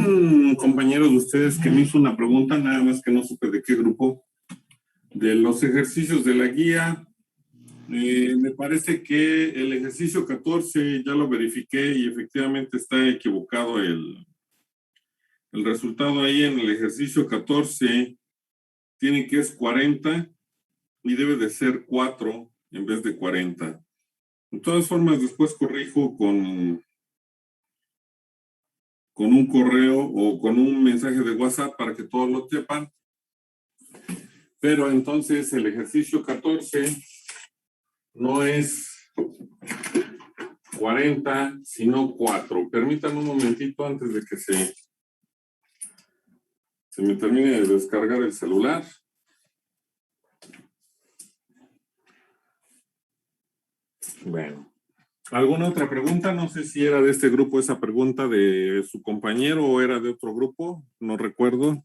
un compañero de ustedes que me hizo una pregunta, nada más que no supe de qué grupo, de los ejercicios de la guía. Me parece que el ejercicio 14 ya lo verifiqué y efectivamente está equivocado el resultado ahí en el ejercicio 14. Tiene que es 40 y debe de ser 4 en vez de 40. De todas formas, después corrijo con un correo o con un mensaje de WhatsApp para que todos lo sepan. Pero entonces el ejercicio 14 no es 40, sino 4. Permítanme un momentito antes de que se me termine de descargar el celular. Bueno. ¿Alguna otra pregunta? No sé si era de este grupo esa pregunta de su compañero o era de otro grupo, no recuerdo.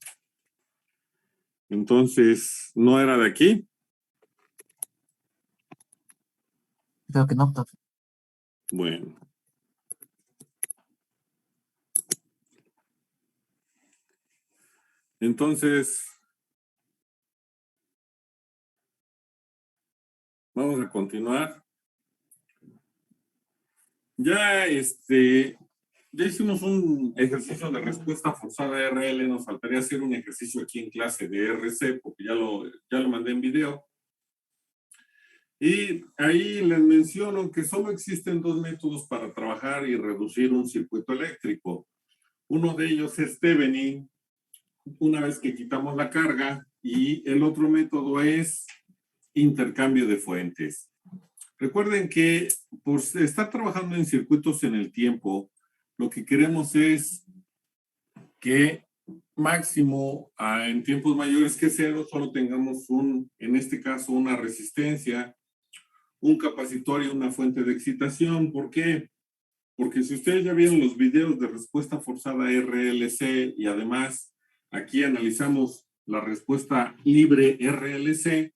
Entonces, ¿no era de aquí? Creo que no, profe. Bueno. Entonces, vamos a continuar. Ya hicimos un ejercicio de respuesta forzada RL, nos faltaría hacer un ejercicio aquí en clase de RC, porque ya lo mandé en video. Y ahí les menciono que solo existen dos métodos para trabajar y reducir un circuito eléctrico. Uno de ellos es Thevenin, una vez que quitamos la carga, y el otro método es intercambio de fuentes. Recuerden que por estar trabajando en circuitos en el tiempo, lo que queremos es que máximo en tiempos mayores que cero solo tengamos en este caso, una resistencia, un capacitor y una fuente de excitación. ¿Por qué? Porque si ustedes ya vieron los videos de respuesta forzada RLC y además aquí analizamos la respuesta libre RLC,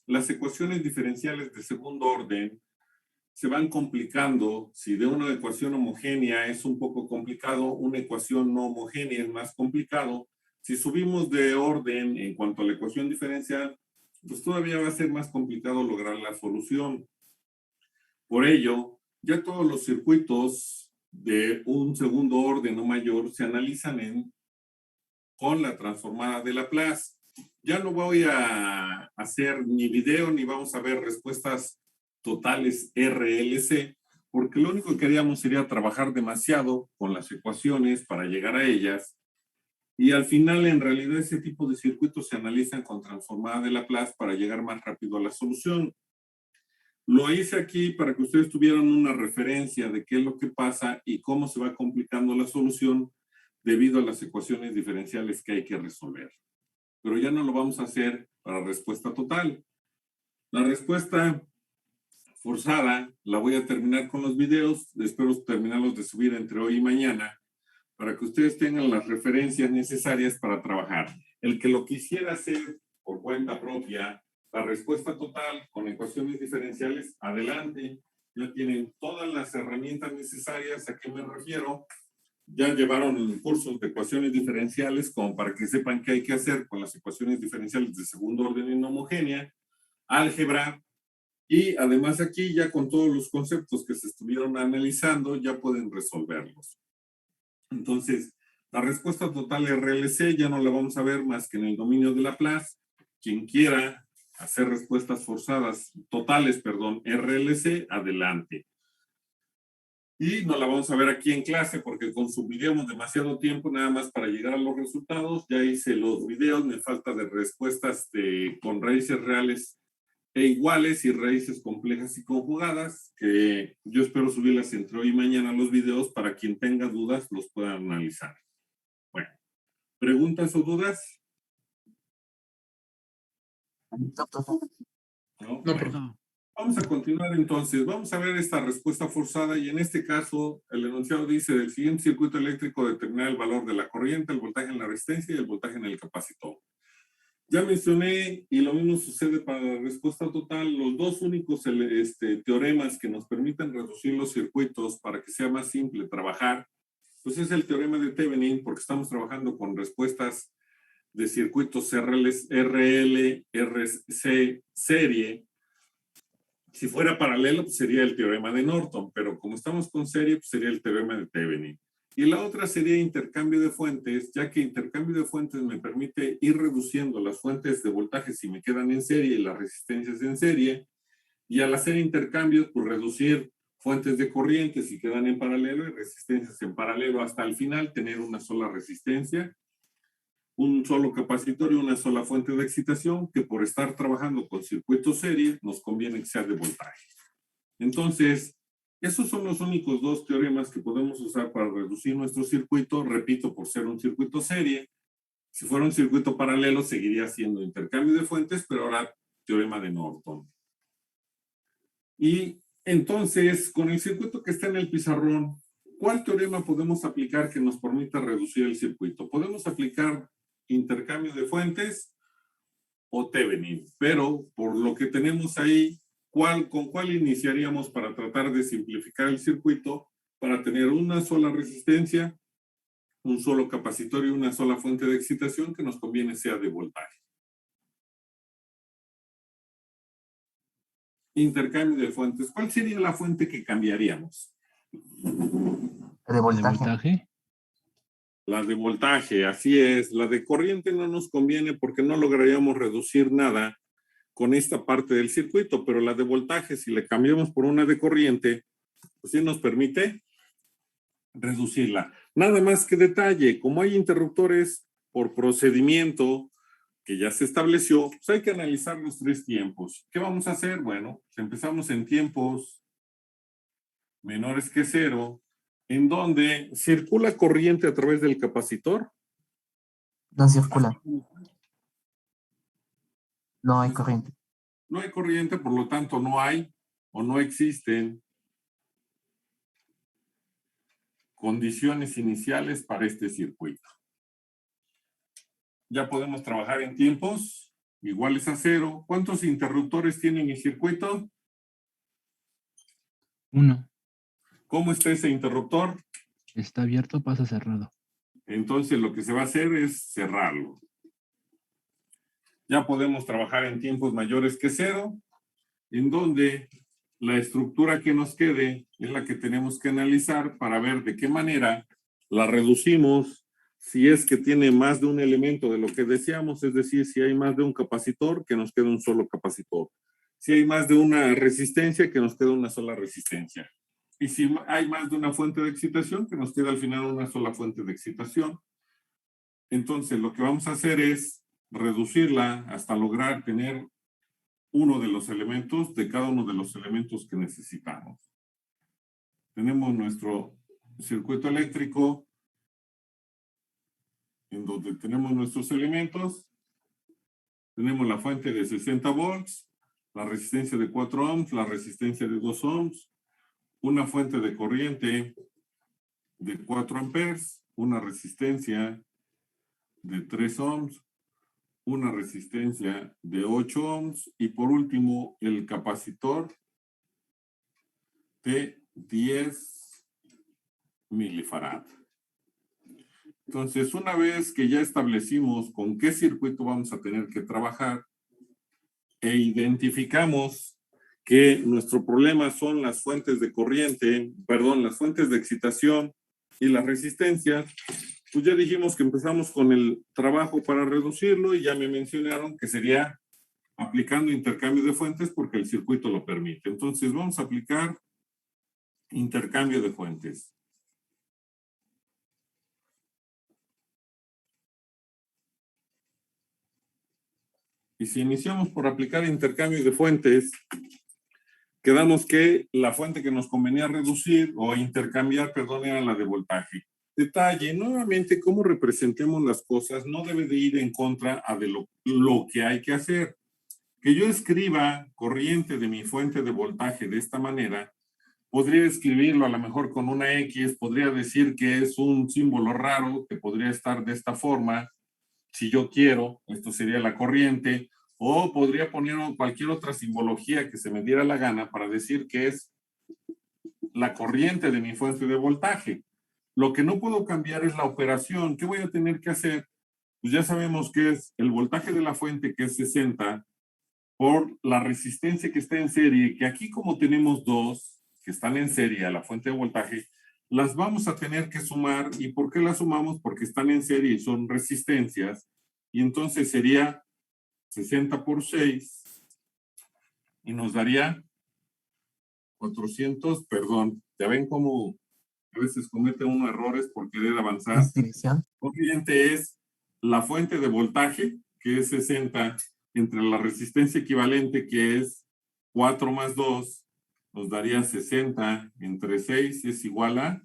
las ecuaciones diferenciales de segundo orden se van complicando. Si de una ecuación homogénea es un poco complicado, una ecuación no homogénea es más complicado. Si subimos de orden en cuanto a la ecuación diferencial, pues todavía va a ser más complicado lograr la solución. Por ello, ya todos los circuitos de un segundo orden o mayor se analizan con la transformada de Laplace. Ya no voy a hacer ni video ni vamos a ver respuestas totales RLC, porque lo único que haríamos sería trabajar demasiado con las ecuaciones para llegar a ellas, y al final en realidad ese tipo de circuitos se analizan con transformada de Laplace para llegar más rápido a la solución. Lo hice aquí para que ustedes tuvieran una referencia de qué es lo que pasa y cómo se va complicando la solución debido a las ecuaciones diferenciales que hay que resolver. Pero ya no lo vamos a hacer para respuesta total. La respuesta forzada la voy a terminar con los videos. Espero terminarlos de subir entre hoy y mañana para que ustedes tengan las referencias necesarias para trabajar. El que lo quisiera hacer por cuenta propia, la respuesta total con ecuaciones diferenciales, adelante. Ya tienen todas las herramientas necesarias. ¿A qué me refiero? Ya llevaron cursos de ecuaciones diferenciales como para que sepan qué hay que hacer con las ecuaciones diferenciales de segundo orden y no homogénea, álgebra, y además aquí ya con todos los conceptos que se estuvieron analizando ya pueden resolverlos. Entonces, la respuesta total RLC ya no la vamos a ver más que en el dominio de Laplace. Quien quiera hacer respuestas forzadas, totales, perdón, RLC, adelante. Y no la vamos a ver aquí en clase porque consumíamos demasiado tiempo nada más para llegar a los resultados. Ya hice los videos, me falta de respuestas con raíces reales e iguales y raíces complejas y conjugadas, que yo espero subirlas entre hoy y mañana los videos para quien tenga dudas los pueda analizar. Bueno, ¿preguntas o dudas? No, profe. No, No, bueno. profe. Vamos a continuar entonces. Vamos a ver esta respuesta forzada y en este caso el enunciado dice: del siguiente circuito eléctrico determinar el valor de la corriente, el voltaje en la resistencia y el voltaje en el capacitor. Ya mencioné, y lo mismo sucede para la respuesta total, los dos únicos teoremas que nos permiten reducir los circuitos para que sea más simple trabajar Pues es el teorema de Thevenin, porque estamos trabajando con respuestas de circuitos RL, RC serie. Si fuera paralelo, pues sería el teorema de Norton, pero como estamos con serie, pues sería el teorema de Thevenin. Y la otra sería intercambio de fuentes, ya que intercambio de fuentes me permite ir reduciendo las fuentes de voltaje si me quedan en serie y las resistencias en serie, y al hacer intercambios, pues reducir fuentes de corriente si quedan en paralelo y resistencias en paralelo hasta el final tener una sola resistencia, un solo capacitor y una sola fuente de excitación, que por estar trabajando con circuitos serie nos conviene que sea de voltaje. Entonces, esos son los únicos dos teoremas que podemos usar para reducir nuestro circuito, repito, por ser un circuito serie. Si fuera un circuito paralelo, seguiría siendo intercambio de fuentes, pero ahora teorema de Norton. Y entonces, con el circuito que está en el pizarrón, ¿cuál teorema podemos aplicar que nos permita reducir el circuito? Podemos aplicar intercambio de fuentes o Thevenin, pero por lo que tenemos ahí, ¿con cuál iniciaríamos para tratar de simplificar el circuito para tener una sola resistencia, un solo capacitor y una sola fuente de excitación que nos conviene sea de voltaje? Intercambio de fuentes. ¿Cuál sería la fuente que cambiaríamos? De voltaje. La de voltaje, así es. La de corriente no nos conviene porque no lograríamos reducir nada con esta parte del circuito, pero la de voltaje, si le cambiamos por una de corriente, pues sí nos permite reducirla. Nada más que detalle, como hay interruptores por procedimiento que ya se estableció, pues hay que analizar los tres tiempos. ¿Qué vamos a hacer? Bueno, pues empezamos en tiempos menores que 0, en donde circula corriente a través del capacitor. No circula. No hay corriente. No hay corriente, por lo tanto no hay o no existen condiciones iniciales para este circuito. Ya podemos trabajar en tiempos iguales a 0. ¿Cuántos interruptores tiene mi circuito? 1. ¿Cómo está ese interruptor? Está abierto, pasa cerrado. Entonces lo que se va a hacer es cerrarlo. Ya podemos trabajar en tiempos mayores que 0, en donde la estructura que nos quede es la que tenemos que analizar para ver de qué manera la reducimos si es que tiene más de un elemento de lo que deseamos, es decir, si hay más de un capacitor, que nos quede un solo capacitor. Si hay más de una resistencia, que nos quede una sola resistencia. Y si hay más de una fuente de excitación, que nos quede al final una sola fuente de excitación. Entonces, lo que vamos a hacer es reducirla hasta lograr tener uno de los elementos de cada uno de los elementos que necesitamos. Tenemos nuestro circuito eléctrico en donde tenemos nuestros elementos. Tenemos la fuente de 60 volts, la resistencia de 4 ohms, la resistencia de 2 ohms, una fuente de corriente de 4 amperes, una resistencia de 3 ohms, una resistencia de 8 ohms y por último el capacitor de 10 milifarad. Entonces, una vez que ya establecimos con qué circuito vamos a tener que trabajar e identificamos que nuestro problema son las fuentes de corriente, las fuentes de excitación y las resistencias, pues ya dijimos que empezamos con el trabajo para reducirlo y ya me mencionaron que sería aplicando intercambio de fuentes porque el circuito lo permite. Entonces vamos a aplicar intercambio de fuentes. Y si iniciamos por aplicar intercambio de fuentes, quedamos que la fuente que nos convenía reducir o intercambiar, era la de voltaje. Detalle, nuevamente, cómo representemos las cosas no debe de ir en contra de lo que hay que hacer. Que yo escriba corriente de mi fuente de voltaje de esta manera, podría escribirlo a lo mejor con una X, podría decir que es un símbolo raro que podría estar de esta forma, si yo quiero, esto sería la corriente, o podría poner cualquier otra simbología que se me diera la gana para decir que es la corriente de mi fuente de voltaje. Lo que no puedo cambiar es la operación. ¿Qué voy a tener que hacer? Pues ya sabemos que es el voltaje de la fuente, que es 60, por la resistencia que está en serie, que aquí como tenemos dos que están en serie a la fuente de voltaje, las vamos a tener que sumar. ¿Y por qué las sumamos? Porque están en serie y son resistencias. Y entonces sería 60 por 6 y nos daría 400, perdón, ya ven cómo a veces comete uno errores por querer avanzar. ¿Es dirección? Corriente es la fuente de voltaje, que es 60, entre la resistencia equivalente, que es 4 más 2, nos daría 60 entre 6 es igual a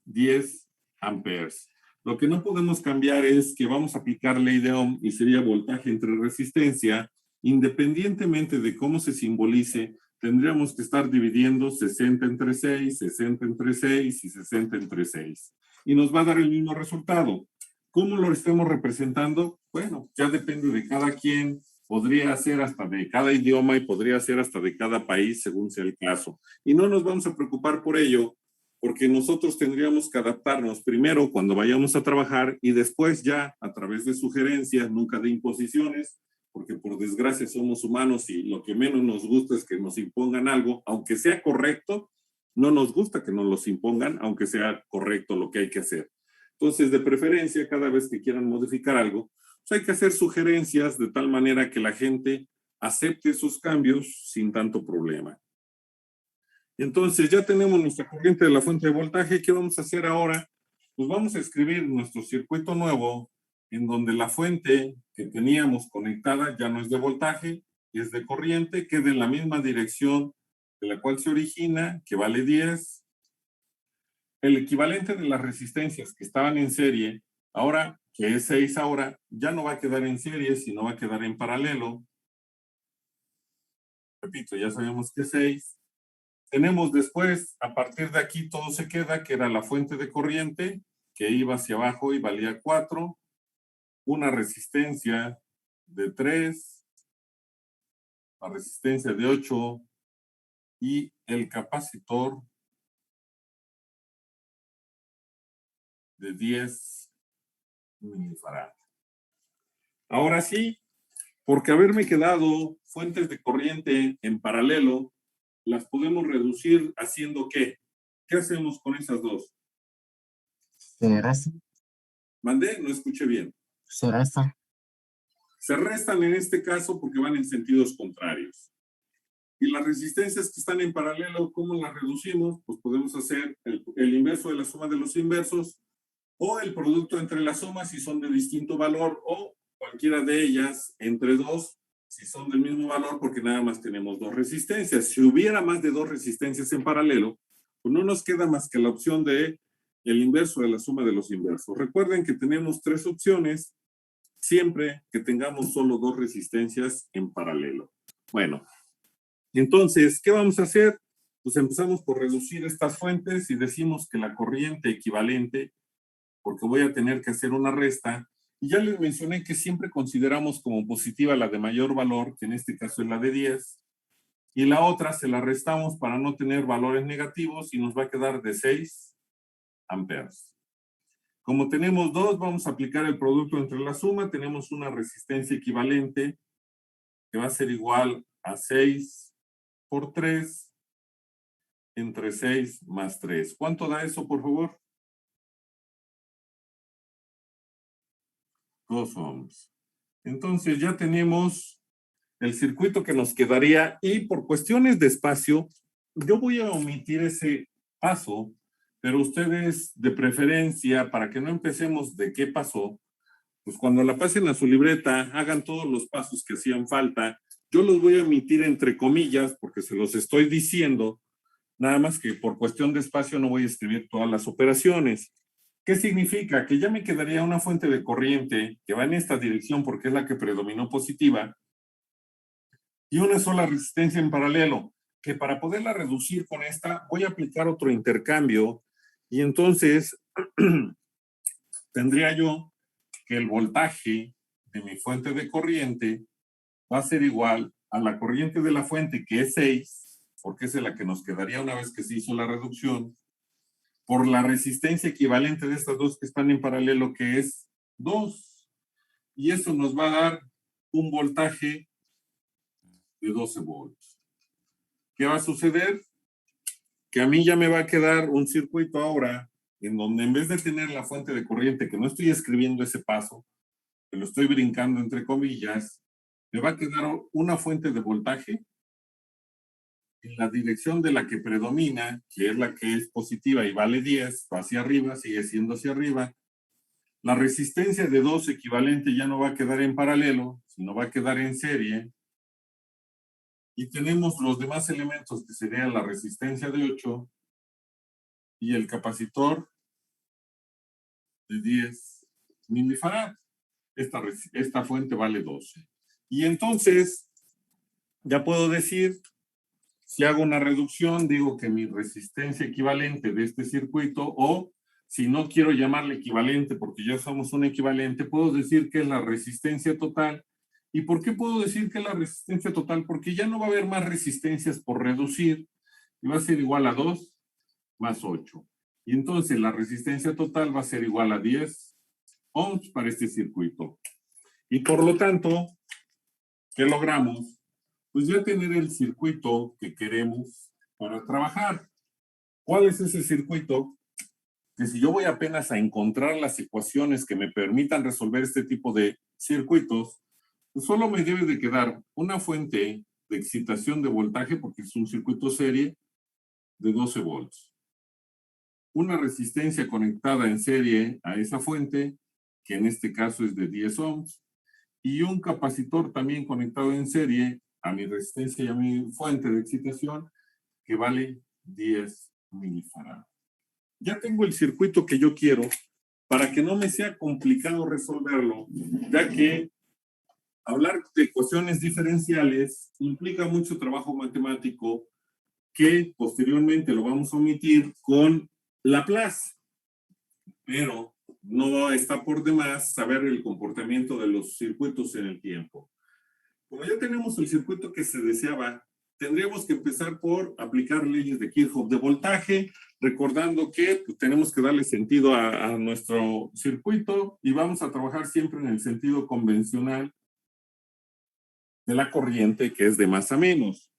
10 amperes. Lo que no podemos cambiar es que vamos a aplicar ley de Ohm y sería voltaje entre resistencia. Independientemente de cómo se simbolice, tendríamos que estar dividiendo 60 entre 6, 60 entre 6 y 60 entre 6. Y nos va a dar el mismo resultado. ¿Cómo lo estemos representando? Bueno, ya depende de cada quien. Podría ser hasta de cada idioma y podría ser hasta de cada país, según sea el caso. Y no nos vamos a preocupar por ello, porque nosotros tendríamos que adaptarnos primero cuando vayamos a trabajar y después ya a través de sugerencias, nunca de imposiciones, porque por desgracia somos humanos y lo que menos nos gusta es que nos impongan algo, aunque sea correcto, no nos gusta que nos los impongan, aunque sea correcto lo que hay que hacer. Entonces, de preferencia, cada vez que quieran modificar algo, pues hay que hacer sugerencias de tal manera que la gente acepte esos cambios sin tanto problema. Entonces, ya tenemos nuestra corriente de la fuente de voltaje. ¿Qué vamos a hacer ahora? Pues vamos a escribir nuestro circuito nuevo, en donde la fuente que teníamos conectada ya no es de voltaje, es de corriente, queda en la misma dirección de la cual se origina, que vale 10. El equivalente de las resistencias que estaban en serie, ahora, que es 6 ahora, ya no va a quedar en serie, sino va a quedar en paralelo. Repito, ya sabemos que es 6. Tenemos después, a partir de aquí todo se queda, que era la fuente de corriente, que iba hacia abajo y valía 4, una resistencia de 3, la resistencia de 8 y el capacitor de 10 milifarad. Ahora sí, porque haberme quedado fuentes de corriente en paralelo, las podemos reducir haciendo ¿qué? ¿Qué hacemos con esas dos? Se resta. ¿Mandé? No escuché bien. Se resta. Se restan en este caso porque van en sentidos contrarios. Y las resistencias que están en paralelo, ¿cómo las reducimos? Pues podemos hacer el inverso de la suma de los inversos o el producto entre las sumas si son de distinto valor o cualquiera de ellas entre dos si son del mismo valor porque nada más tenemos dos resistencias. Si hubiera más de dos resistencias en paralelo, pues no nos queda más que la opción de el inverso de la suma de los inversos. Recuerden que tenemos tres opciones siempre que tengamos solo dos resistencias en paralelo. Bueno, entonces, ¿qué vamos a hacer? Pues empezamos por reducir estas fuentes y decimos que la corriente equivalente, porque voy a tener que hacer una resta, y ya les mencioné que siempre consideramos como positiva la de mayor valor, que en este caso es la de 10, y la otra se la restamos para no tener valores negativos y nos va a quedar de 6 amperes. Como tenemos dos, vamos a aplicar el producto entre la suma. Tenemos una resistencia equivalente que va a ser igual a 6 por 3 entre 6 más 3. ¿Cuánto da eso, por favor? 2 ohms. Entonces ya tenemos el circuito que nos quedaría y por cuestiones de espacio, yo voy a omitir ese paso, pero ustedes de preferencia, para que no empecemos de qué pasó, pues cuando la pasen a su libreta, hagan todos los pasos que hacían falta. Yo los voy a omitir entre comillas porque se los estoy diciendo, nada más que por cuestión de espacio no voy a escribir todas las operaciones. ¿Qué significa? Que ya me quedaría una fuente de corriente que va en esta dirección porque es la que predominó positiva y una sola resistencia en paralelo, que para poderla reducir con esta voy a aplicar otro intercambio y entonces tendría yo que el voltaje de mi fuente de corriente va a ser igual a la corriente de la fuente, que es 6, porque esa es la que nos quedaría una vez que se hizo la reducción, por la resistencia equivalente de estas dos que están en paralelo, que es 2. Y eso nos va a dar un voltaje de 12 volts. ¿Qué va a suceder? Que a mí ya me va a quedar un circuito ahora en donde en vez de tener la fuente de corriente, que no estoy escribiendo ese paso, que lo estoy brincando entre comillas, me va a quedar una fuente de voltaje en la dirección de la que predomina, que es la que es positiva y vale 10, va hacia arriba, sigue siendo hacia arriba. La resistencia de 2 equivalente ya no va a quedar en paralelo, sino va a quedar en serie. Y tenemos los demás elementos, que serían la resistencia de 8 y el capacitor de 10 milifarad. Esta fuente vale 12. Y entonces, ya puedo decir, si hago una reducción, digo que mi resistencia equivalente de este circuito, o si no quiero llamarle equivalente porque ya somos un equivalente, puedo decir que es la resistencia total. ¿Y por qué puedo decir que es la resistencia total? Porque ya no va a haber más resistencias por reducir, y va a ser igual a 2 más 8. Y entonces la resistencia total va a ser igual a 10 ohms para este circuito. Y por lo tanto, ¿qué logramos? Pues ya tener el circuito que queremos para trabajar. ¿Cuál es ese circuito? Que si yo voy apenas a encontrar las ecuaciones que me permitan resolver este tipo de circuitos, pues solo me debe de quedar una fuente de excitación de voltaje, porque es un circuito serie de 12 volts. Una resistencia conectada en serie a esa fuente, que en este caso es de 10 ohms, y un capacitor también conectado en serie a mi resistencia y a mi fuente de excitación, que vale 10 milifarad. Ya tengo el circuito que yo quiero para que no me sea complicado resolverlo, ya que hablar de ecuaciones diferenciales implica mucho trabajo matemático que posteriormente lo vamos a omitir con Laplace. Pero no está por demás saber el comportamiento de los circuitos en el tiempo. Como ya tenemos el circuito que se deseaba, tendríamos que empezar por aplicar leyes de Kirchhoff de voltaje, recordando que pues, tenemos que darle sentido a nuestro circuito y vamos a trabajar siempre en el sentido convencional de la corriente, que es de más a menos.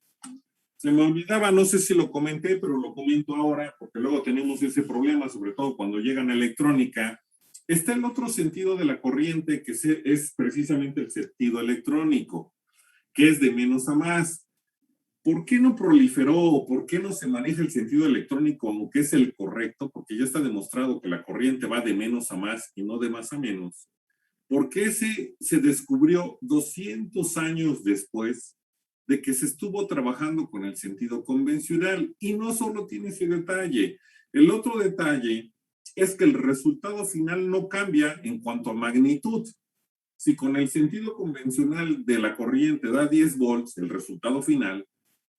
Se me olvidaba, no sé si lo comenté, pero lo comento ahora, porque luego tenemos ese problema, sobre todo cuando llegan a electrónica. Está el otro sentido de la corriente, que es precisamente el sentido electrónico, que es de menos a más. ¿Por qué no proliferó o por qué no se maneja el sentido electrónico como que es el correcto? Porque ya está demostrado que la corriente va de menos a más y no de más a menos. ¿Por qué se descubrió 200 años después de que se estuvo trabajando con el sentido convencional? Y no solo tiene ese detalle. El otro detalle es que el resultado final no cambia en cuanto a magnitud. Si con el sentido convencional de la corriente da 10 volts, el resultado final,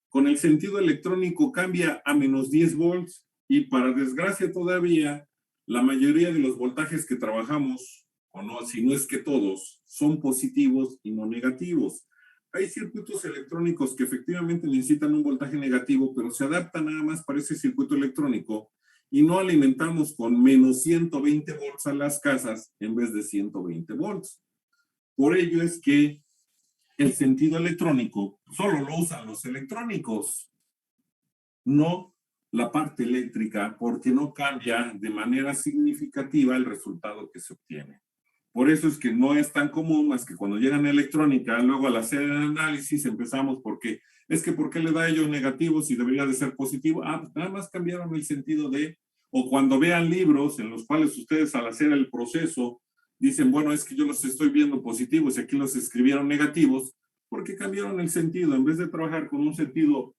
con el sentido electrónico cambia a menos 10 volts y para desgracia todavía, la mayoría de los voltajes que trabajamos, o no, si no es que todos, son positivos y no negativos. Hay circuitos electrónicos que efectivamente necesitan un voltaje negativo, pero se adaptan nada más para ese circuito electrónico y no alimentamos con menos 120 volts a las casas en vez de 120 volts. Por ello es que el sentido electrónico solo lo usan los electrónicos, no la parte eléctrica, porque no cambia de manera significativa el resultado que se obtiene. Por eso es que no es tan común, más que cuando llegan a electrónica, luego al hacer el análisis empezamos porque es que ¿por qué le da a ellos negativo si debería de ser positivo? Ah, pues nada más cambiaron el sentido de, o cuando vean libros en los cuales ustedes al hacer el proceso dicen, bueno, es que yo los estoy viendo positivos y aquí los escribieron negativos, porque cambiaron el sentido. En vez de trabajar con un sentido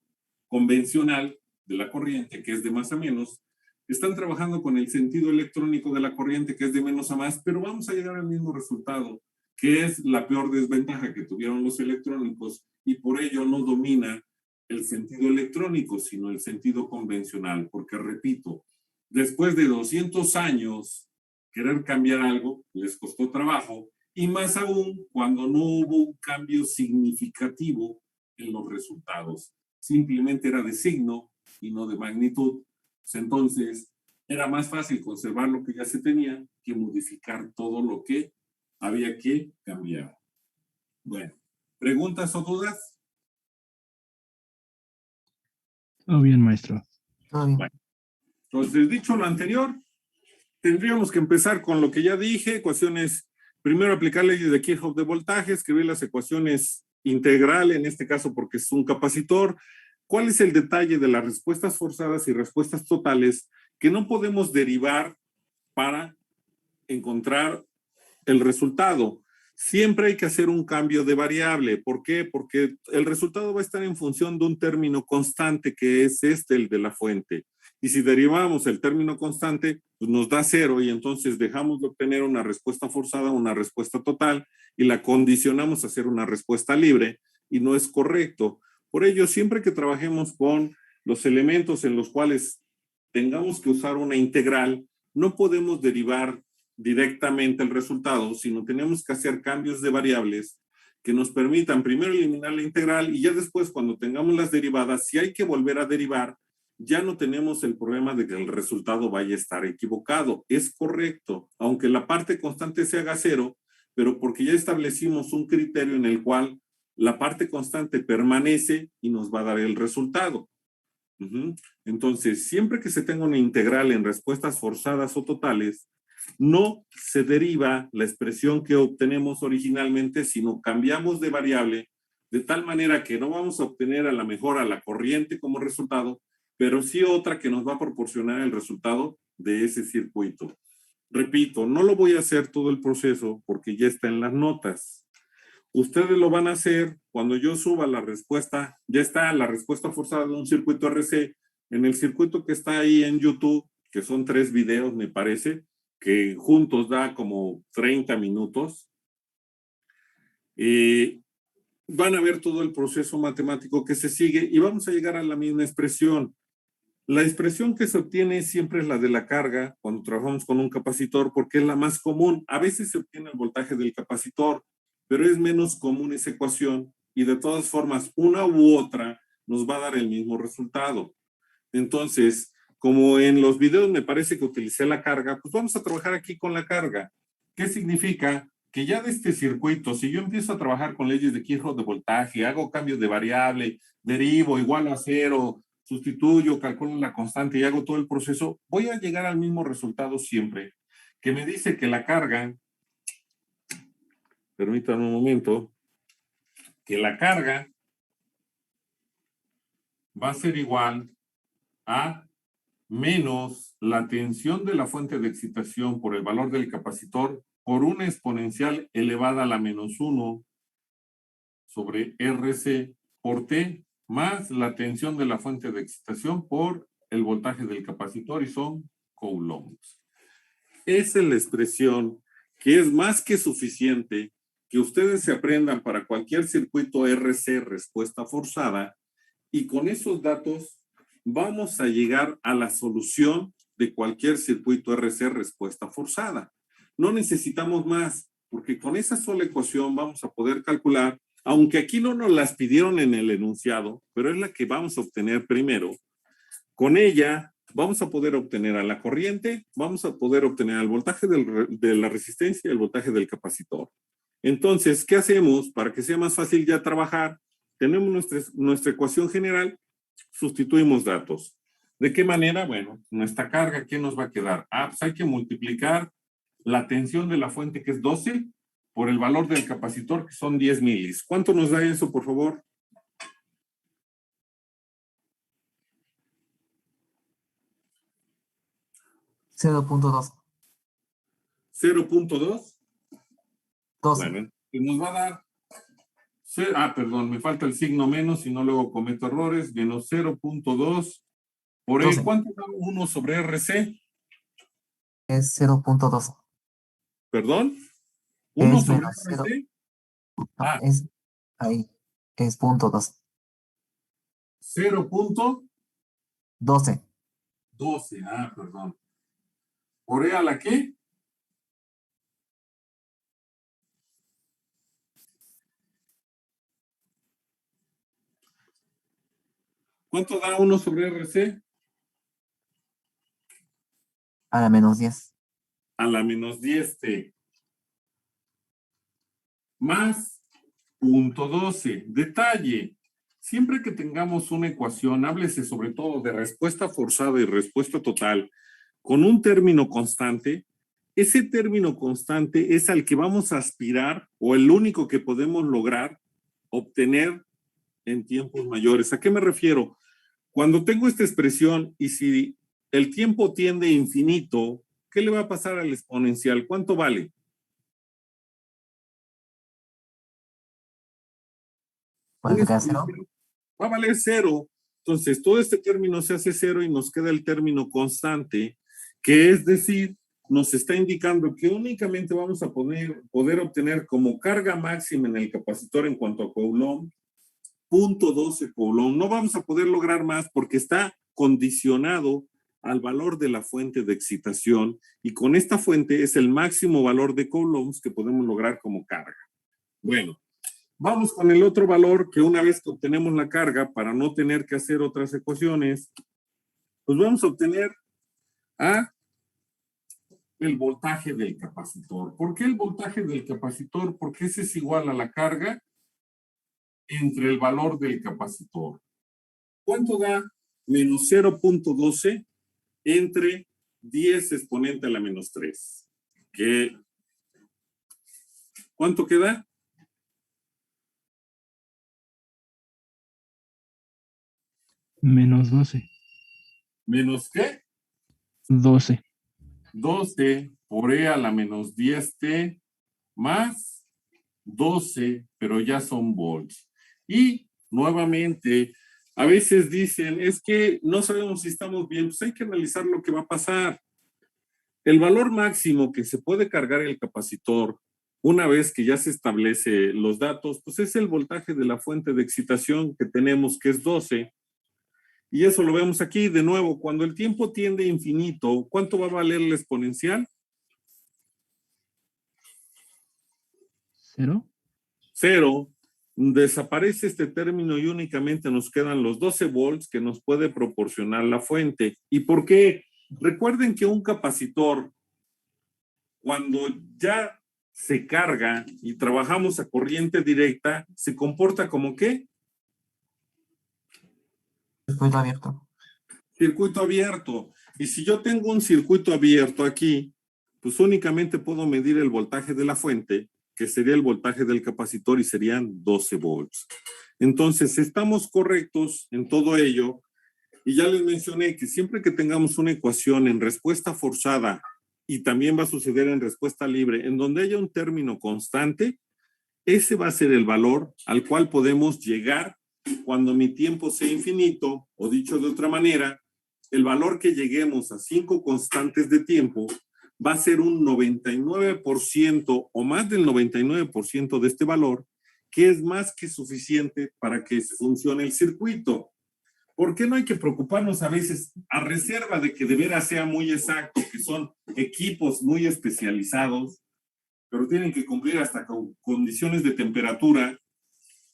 convencional de la corriente, que es de más a menos, están trabajando con el sentido electrónico de la corriente, que es de menos a más, pero vamos a llegar al mismo resultado, que es la peor desventaja que tuvieron los electrónicos, y por ello no domina el sentido electrónico, sino el sentido convencional, porque repito, después de 200 años, querer cambiar algo les costó trabajo, y más aún cuando no hubo un cambio significativo en los resultados. Simplemente era de signo y no de magnitud. Entonces, Era más fácil conservar lo que ya se tenía que modificar todo lo que había que cambiar. Bueno, ¿preguntas o dudas? Todo bien, maestro. Todo bien. Bueno, entonces, dicho lo anterior, tendríamos que empezar con lo que ya dije, ecuaciones, primero aplicar leyes de Kirchhoff de voltaje, escribir las ecuaciones integrales, en este caso porque es un capacitor. ¿Cuál es el detalle de las respuestas forzadas y respuestas totales que no podemos derivar para encontrar el resultado? Siempre hay que hacer un cambio de variable. ¿Por qué? Porque el resultado va a estar en función de un término constante que es el de la fuente. Y si derivamos el término constante, pues nos da cero y entonces dejamos de obtener una respuesta forzada, una respuesta total y la condicionamos a hacer una respuesta libre y no es correcto. Por ello, siempre que trabajemos con los elementos en los cuales tengamos que usar una integral, no podemos derivar directamente el resultado, sino tenemos que hacer cambios de variables que nos permitan primero eliminar la integral y ya después cuando tengamos las derivadas, si hay que volver a derivar, ya no tenemos el problema de que el resultado vaya a estar equivocado. Es correcto, aunque la parte constante se haga cero, pero porque ya establecimos un criterio en el cual la parte constante permanece y nos va a dar el resultado. Entonces, siempre que se tenga una integral en respuestas forzadas o totales, no se deriva la expresión que obtenemos originalmente, sino cambiamos de variable de tal manera que no vamos a obtener a la mejor a la corriente como resultado, pero sí otra que nos va a proporcionar el resultado de ese circuito. Repito, no lo voy a hacer todo el proceso porque ya está en las notas. Ustedes lo van a hacer cuando yo suba la respuesta, ya está la respuesta forzada de un circuito RC en el circuito que está ahí en YouTube, que son 3 videos, me parece, que juntos da como 30 minutos. Van a ver todo el proceso matemático que se sigue y vamos a llegar a la misma expresión. La expresión que se obtiene siempre es la de la carga cuando trabajamos con un capacitor porque es la más común. A veces se obtiene el voltaje del capacitor, pero es menos común esa ecuación y de todas formas una u otra nos va a dar el mismo resultado. Entonces, como en los videos me parece que utilicé la carga, pues vamos a trabajar aquí con la carga. ¿Qué significa? Que ya de este circuito, si yo empiezo a trabajar con leyes de Kirchhoff de voltaje, hago cambios de variable, derivo igual a cero, sustituyo, calculo la constante y hago todo el proceso, voy a llegar al mismo resultado siempre, que me dice que la carga, permítanme un momento, que la carga va a ser igual a menos la tensión de la fuente de excitación por el valor del capacitor por una exponencial elevada a la menos 1 sobre RC por T más la tensión de la fuente de excitación por el voltaje del capacitor y son coulombs. Esa es la expresión que es más que suficiente que ustedes se aprendan para cualquier circuito RC respuesta forzada y con esos datos vamos a llegar a la solución de cualquier circuito RC respuesta forzada. No necesitamos más, porque con esa sola ecuación vamos a poder calcular, aunque aquí no nos las pidieron en el enunciado, pero es la que vamos a obtener primero. Con ella vamos a poder obtener a la corriente, vamos a poder obtener el voltaje de la resistencia y el voltaje del capacitor. Entonces, ¿qué hacemos para que sea más fácil ya trabajar? Tenemos nuestra ecuación general, sustituimos datos. ¿De qué manera? Bueno, nuestra carga, ¿qué nos va a quedar? Pues hay que multiplicar la tensión de la fuente, que es 12, por el valor del capacitor, que son 10 milis. ¿Cuánto nos da eso, por favor? 0.2. 0.2. 12. Bueno, nos va a dar perdón, me falta el signo menos, si no luego cometo errores, menos 0.2 por el, 12. ¿cuánto da 1 sobre RC? Es 0.12. ¿Perdón? 1 Es sobre menos 0. RC. No, Ah, es ahí. Es punto 2. 0.12. 12. Perdón. ¿Por E a la qué? ¿Cuánto da 1 sobre RC? A la menos 10. A la menos 10t. Más punto 12. Detalle. Siempre que tengamos una ecuación, háblese sobre todo de respuesta forzada y respuesta total, con un término constante, ese término constante es al que vamos a aspirar o el único que podemos lograr obtener en tiempos mayores. ¿A qué me refiero? Cuando tengo esta expresión y si el tiempo tiende a infinito, ¿qué le va a pasar al exponencial? ¿Cuánto vale? ¿Puede quedar 0? Va a valer 0. Entonces, todo este término se hace 0 y nos queda el término constante, que es decir, nos está indicando que únicamente vamos a poder obtener como carga máxima en el capacitor en cuanto a Coulomb, 0.12 Coulomb. No vamos a poder lograr más porque está condicionado al valor de la fuente de excitación y con esta fuente es el máximo valor de Coulombs que podemos lograr como carga. Bueno, vamos con el otro valor que una vez que obtenemos la carga, para no tener que hacer otras ecuaciones, pues vamos a obtener el voltaje del capacitor. ¿Por qué el voltaje del capacitor? Porque ese es igual a la carga entre el valor del capacitor. ¿Cuánto da menos 0.12 entre 10 exponente a la menos 3? ¿Cuánto queda? Menos 12. ¿Menos qué? 12. 12 por E a la menos 10t más 12, pero ya son volts. Y nuevamente, a veces dicen, es que no sabemos si estamos bien, pues hay que analizar lo que va a pasar. El valor máximo que se puede cargar el capacitor una vez que ya se establece los datos, pues es el voltaje de la fuente de excitación que tenemos, que es 12. Y eso lo vemos aquí de nuevo. Cuando el tiempo tiende a infinito, ¿cuánto va a valer la exponencial? 0. 0. Desaparece este término y únicamente nos quedan los 12 volts que nos puede proporcionar la fuente. ¿Y por qué? Recuerden que un capacitor, cuando ya se carga y trabajamos a corriente directa, se comporta como ¿qué? Circuito abierto. Circuito abierto. Y si yo tengo un circuito abierto aquí, pues únicamente puedo medir el voltaje de la fuente, que sería el voltaje del capacitor y serían 12 volts. Entonces, estamos correctos en todo ello. Y ya les mencioné que siempre que tengamos una ecuación en respuesta forzada y también va a suceder en respuesta libre, en donde haya un término constante, ese va a ser el valor al cual podemos llegar cuando mi tiempo sea infinito, o dicho de otra manera, el valor que lleguemos a 5 constantes de tiempo va a ser un 99% o más del 99% de este valor, que es más que suficiente para que funcione el circuito. ¿Por qué no hay que preocuparnos a veces, a reserva de que de veras sea muy exacto, que son equipos muy especializados, pero tienen que cumplir hasta con condiciones de temperatura,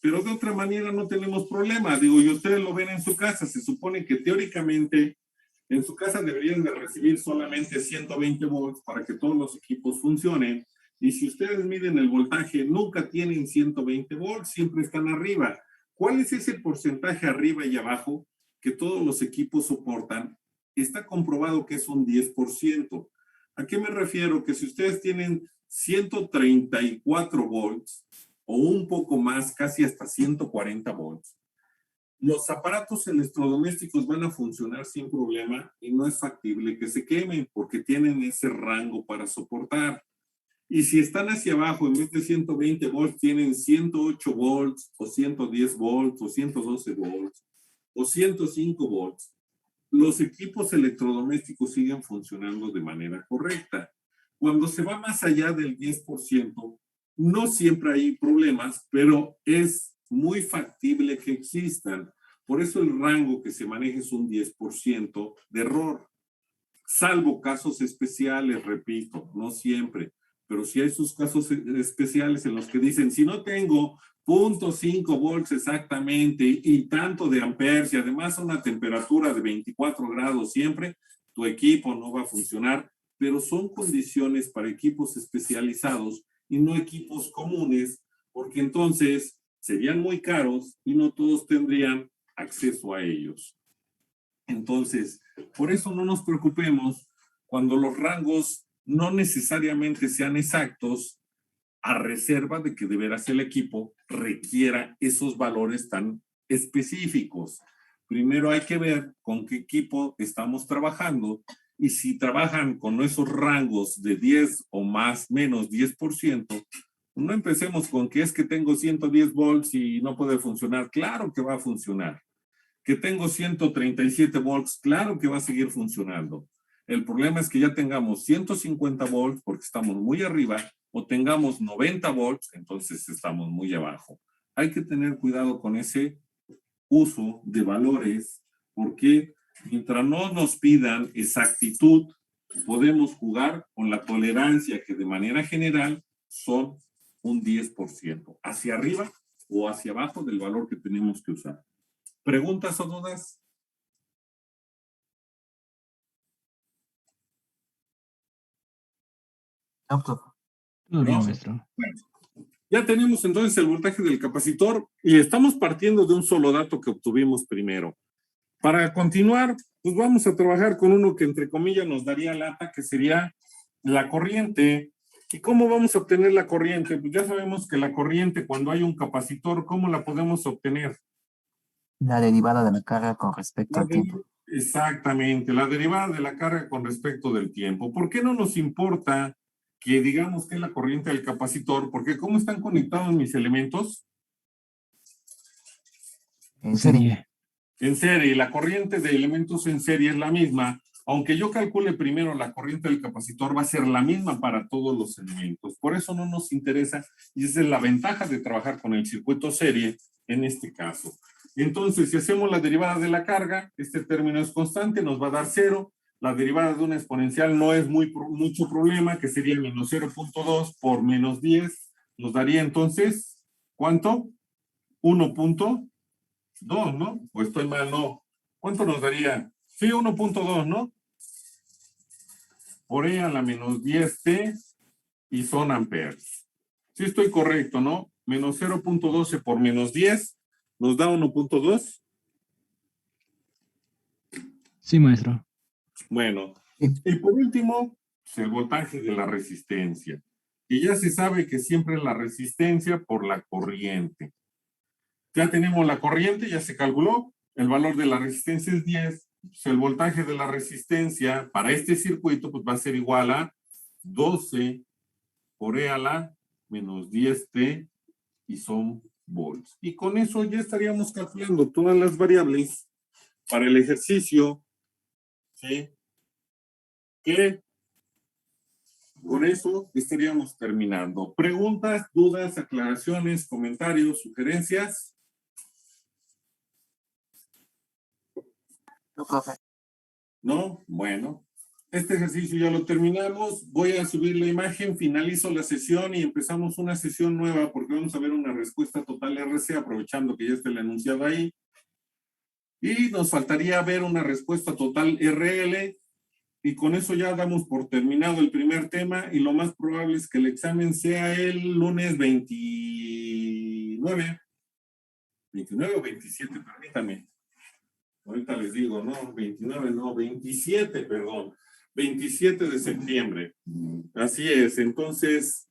pero de otra manera no tenemos problema? Digo, y ustedes lo ven en su casa, se supone que teóricamente en su casa deberían de recibir solamente 120 volts para que todos los equipos funcionen, y si ustedes miden el voltaje, nunca tienen 120 volts, siempre están arriba. ¿Cuál es ese porcentaje arriba y abajo que todos los equipos soportan? Está comprobado que es un 10%. ¿A qué me refiero? Que si ustedes tienen 134 volts o un poco más, casi hasta 140 volts, los aparatos electrodomésticos van a funcionar sin problema y no es factible que se quemen porque tienen ese rango para soportar. Y si están hacia abajo, en vez de 120 volts, tienen 108 volts, o 110 volts, o 112 volts, o 105 volts, los equipos electrodomésticos siguen funcionando de manera correcta. Cuando se va más allá del 10%, no siempre hay problemas, pero es muy factible que existan. Por eso el rango que se maneja es un 10% de error. Salvo casos especiales, repito, no siempre. Pero sí hay sus casos especiales en los que dicen, si no tengo 0.5 volts exactamente y tanto de amperes y además una temperatura de 24 grados siempre, tu equipo no va a funcionar, pero son condiciones para equipos especializados y no equipos comunes, porque entonces serían muy caros y no todos tendrían acceso a ellos. Entonces, por eso no nos preocupemos cuando los rangos no necesariamente sean exactos, a reserva de que de veras el equipo requiera esos valores tan específicos. Primero hay que ver con qué equipo estamos trabajando y si trabajan con esos rangos de 10 o más, menos 10%, no empecemos con que es que tengo 110 volts y no puede funcionar. Claro que va a funcionar. Que tengo 137 volts, claro que va a seguir funcionando. El problema es que ya tengamos 150 volts porque estamos muy arriba o tengamos 90 volts, entonces estamos muy abajo. Hay que tener cuidado con ese uso de valores porque mientras no nos pidan exactitud, podemos jugar con la tolerancia que de manera general son un 10%, hacia arriba o hacia abajo del valor que tenemos que usar. ¿Preguntas o dudas? No, profe. Todo bien, No. maestro. Bueno, ya tenemos entonces el voltaje del capacitor y estamos partiendo de un solo dato que obtuvimos primero. Para continuar, pues vamos a trabajar con uno que entre comillas nos daría lata, que sería la corriente. ¿Y cómo vamos a obtener la corriente? Pues ya sabemos que la corriente cuando hay un capacitor, ¿cómo la podemos obtener? La derivada de la carga con respecto al tiempo. Exactamente, la derivada de la carga con respecto del tiempo. ¿Por qué no nos importa que digamos que es la corriente del capacitor? Porque ¿cómo están conectados mis elementos? En serie. Serie. En serie, la corriente de elementos en serie es la misma. Aunque yo calcule primero la corriente del capacitor, va a ser la misma para todos los elementos. Por eso no nos interesa, y esa es la ventaja de trabajar con el circuito serie en este caso. Entonces, si hacemos la derivada de la carga, este término es constante, nos va a dar 0. La derivada de una exponencial no es mucho problema, que sería menos 0.2 por menos 10. Nos daría entonces, ¿cuánto? 1.2, ¿no? ¿O estoy mal? No. ¿Cuánto nos daría? Sí, 1.2, ¿no? Por E a la menos 10t y son amperes. Sí estoy correcto, ¿no? Menos 0.12 por menos 10 nos da 1.2. Sí, maestro. Bueno, Sí. y por último, el voltaje de la resistencia. Y ya se sabe que siempre es la resistencia por la corriente. Ya tenemos la corriente, ya se calculó. El valor de la resistencia es 10. Pues el voltaje de la resistencia para este circuito pues va a ser igual a 12 por E a la menos 10t y son volts. Y con eso ya estaríamos calculando todas las variables para el ejercicio, ¿sí? Que con eso estaríamos terminando. ¿Preguntas, dudas, aclaraciones, comentarios, sugerencias? No, profe. ¿No? Bueno, este ejercicio ya lo terminamos. Voy a subir la imagen, finalizo la sesión y empezamos una sesión nueva porque vamos a ver una respuesta total RC, aprovechando que ya está el enunciado ahí. Y nos faltaría ver una respuesta total RL. Y con eso ya damos por terminado el primer tema y lo más probable es que el examen sea el lunes 29. 29 o 27, permítame. Ahorita les digo, no, 29, no, 27, perdón. 27 de septiembre. Así es. Entonces,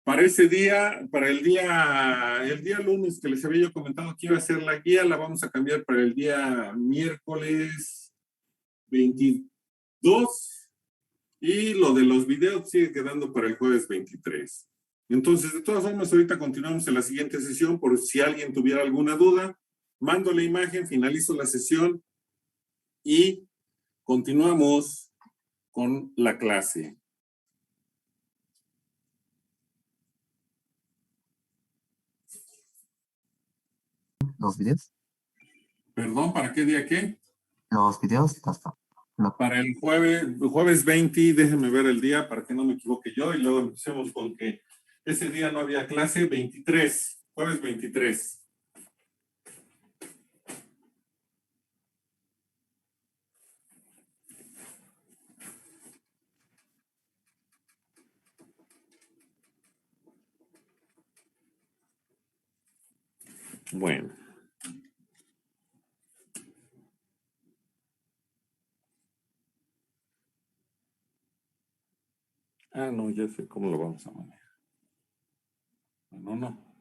para ese día, para el día lunes que les había yo comentado que iba a hacer la guía, la vamos a cambiar para el día miércoles 22 y lo de los videos sigue quedando para el jueves 23. Entonces, de todas formas, ahorita continuamos en la siguiente sesión por si alguien tuviera alguna duda. Mando la imagen, finalizo la sesión y continuamos con la clase. Los videos. Perdón, ¿para qué día qué? Los videos. Para el jueves 20, déjenme ver el día para que no me equivoque yo y luego empecemos con que ese día no había clase, 23, jueves 23. Bueno. Ah, no, ya sé cómo lo vamos a manejar. No, no.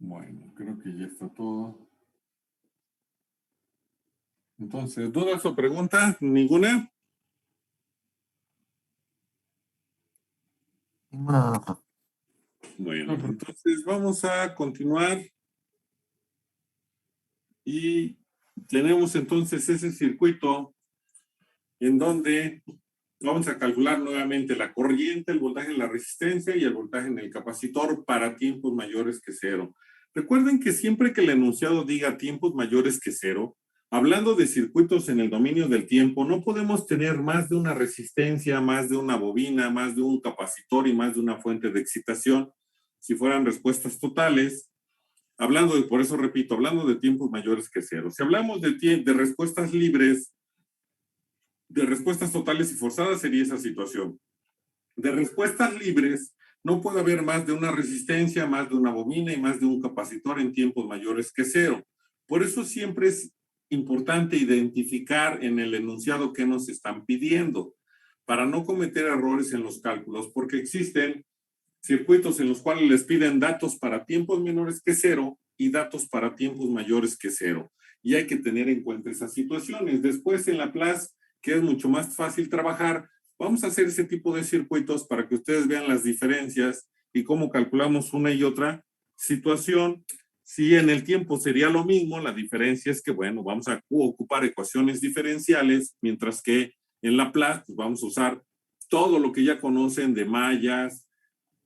Bueno, creo que ya está todo. Entonces, ¿dudas o preguntas? ¿Ninguna? Ninguna duda, profe. Bueno, entonces vamos a continuar. Y tenemos entonces ese circuito en donde vamos a calcular nuevamente la corriente, el voltaje en la resistencia y el voltaje en el capacitor para tiempos mayores que cero. Recuerden que siempre que el enunciado diga tiempos mayores que cero, hablando de circuitos en el dominio del tiempo, no podemos tener más de una resistencia, más de una bobina, más de un capacitor y más de una fuente de excitación. Si fueran respuestas totales, hablando de, por eso repito, hablando de tiempos mayores que cero. Si hablamos de respuestas libres, de respuestas totales y forzadas, sería esa situación. De respuestas libres, no puede haber más de una resistencia, más de una bobina y más de un capacitor en tiempos mayores que cero. Por eso siempre es importante identificar en el enunciado qué nos están pidiendo, para no cometer errores en los cálculos, porque existen circuitos en los cuales les piden datos para tiempos menores que cero y datos para tiempos mayores que cero. Y hay que tener en cuenta esas situaciones. Después en la clase, que es mucho más fácil trabajar, vamos a hacer ese tipo de circuitos para que ustedes vean las diferencias y cómo calculamos una y otra situación. Si en el tiempo sería lo mismo, la diferencia es que, bueno, vamos a ocupar ecuaciones diferenciales, mientras que en la PLAS pues vamos a usar todo lo que ya conocen de mallas,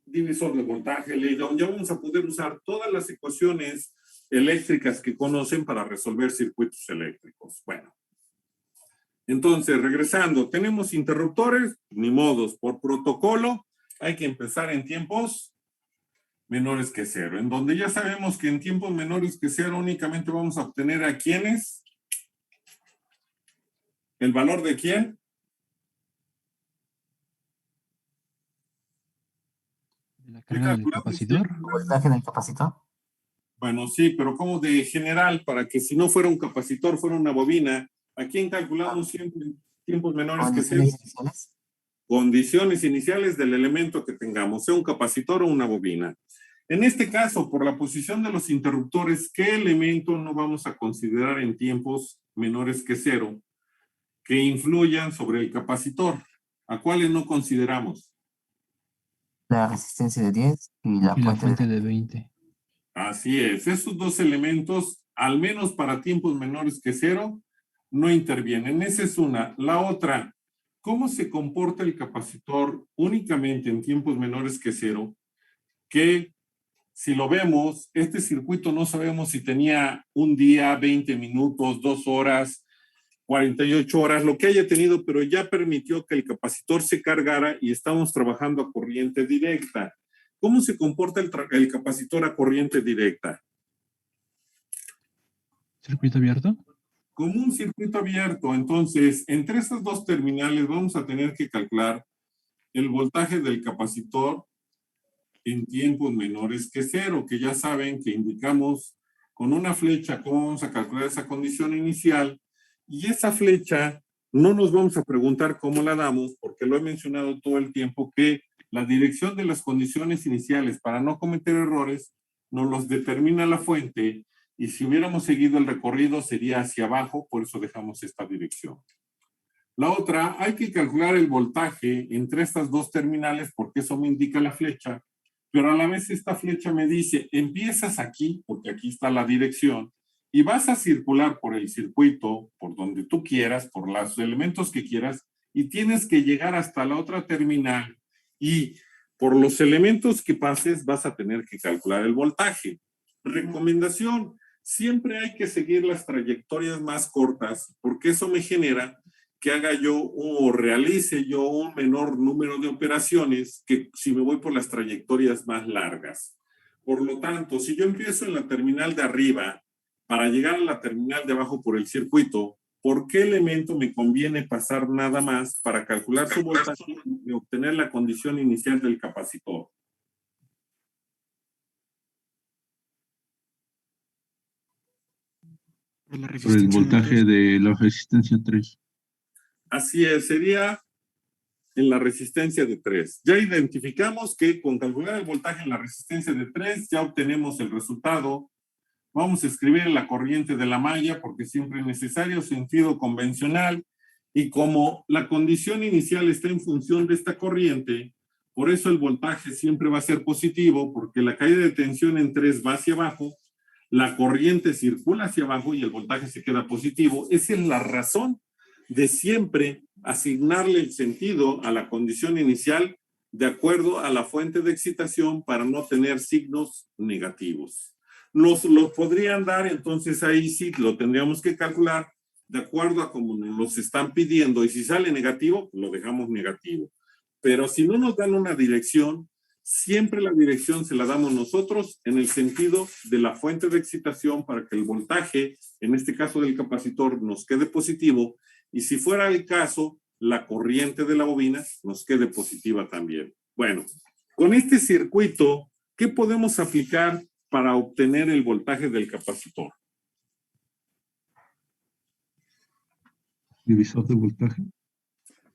divisor de voltaje, ley de Ohm. Ya vamos a poder usar todas las ecuaciones eléctricas que conocen para resolver circuitos eléctricos. Bueno, entonces, regresando, tenemos interruptores, ni modos, por protocolo, hay que empezar en tiempos menores que cero, en donde ya sabemos que en tiempos menores que cero únicamente vamos a obtener a quiénes, el valor de quién. ¿De la carga del capacitor? ¿El voltaje del capacitor? Bueno, sí, pero como de general, para que si no fuera un capacitor, fuera una bobina. ¿A quién calculamos siempre tiempos menores que cero? ¿Condiciones iniciales? Condiciones iniciales del elemento que tengamos, sea un capacitor o una bobina. En este caso, por la posición de los interruptores, ¿qué elemento no vamos a considerar en tiempos menores que cero que influyan sobre el capacitor? ¿A cuáles no consideramos? La resistencia de 10 y la Y la fuente fuente de... de 20. Así es, esos dos elementos, al menos para tiempos menores que cero, no intervienen. Esa es una. La otra, ¿cómo se comporta el capacitor únicamente en tiempos menores que cero? Que si lo vemos, este circuito no sabemos si tenía un día, 20 minutos, 2 horas, 48 horas, lo que haya tenido, pero ya permitió que el capacitor se cargara y estamos trabajando a corriente directa. ¿Cómo se comporta el capacitor a corriente directa? ¿Circuito abierto? Como un circuito abierto. Entonces, entre estas dos terminales vamos a tener que calcular el voltaje del capacitor en tiempos menores que cero, que ya saben que indicamos con una flecha cómo vamos a calcular esa condición inicial, y esa flecha no nos vamos a preguntar cómo la damos, porque lo he mencionado todo el tiempo, que la dirección de las condiciones iniciales para no cometer errores nos los determina la fuente, y si hubiéramos seguido el recorrido sería hacia abajo, por eso dejamos esta dirección. La otra, hay que calcular el voltaje entre estas dos terminales, porque eso me indica la flecha, pero a la vez esta flecha me dice, empiezas aquí, porque aquí está la dirección, y vas a circular por el circuito, por donde tú quieras, por los elementos que quieras, y tienes que llegar hasta la otra terminal, y por los elementos que pases vas a tener que calcular el voltaje. Recomendación, siempre hay que seguir las trayectorias más cortas, porque eso me genera que haga yo o realice yo un menor número de operaciones que si me voy por las trayectorias más largas. Por lo tanto, si yo empiezo en la terminal de arriba para llegar a la terminal de abajo por el circuito, ¿por qué elemento me conviene pasar nada más para calcular su voltaje y obtener la condición inicial del capacitor? Por el voltaje de la resistencia 3. Así es, sería en la resistencia de 3. Ya identificamos que con calcular el voltaje en la resistencia de 3 ya obtenemos el resultado. Vamos a escribir la corriente de la malla porque siempre es necesario sentido convencional, y como la condición inicial está en función de esta corriente, por eso el voltaje siempre va a ser positivo, porque la caída de tensión en 3 va hacia abajo, la corriente circula hacia abajo y el voltaje se queda positivo. Esa es la razón de siempre asignarle el sentido a la condición inicial de acuerdo a la fuente de excitación para no tener signos negativos. Nos los podrían dar, entonces ahí sí lo tendríamos que calcular de acuerdo a como nos los están pidiendo, y si sale negativo, lo dejamos negativo. Pero si no nos dan una dirección, siempre la dirección se la damos nosotros en el sentido de la fuente de excitación para que el voltaje, en este caso del capacitor, nos quede positivo, y si fuera el caso, la corriente de la bobina nos quede positiva también. Bueno, con este circuito, ¿qué podemos aplicar para obtener el voltaje del capacitor? Divisor de voltaje.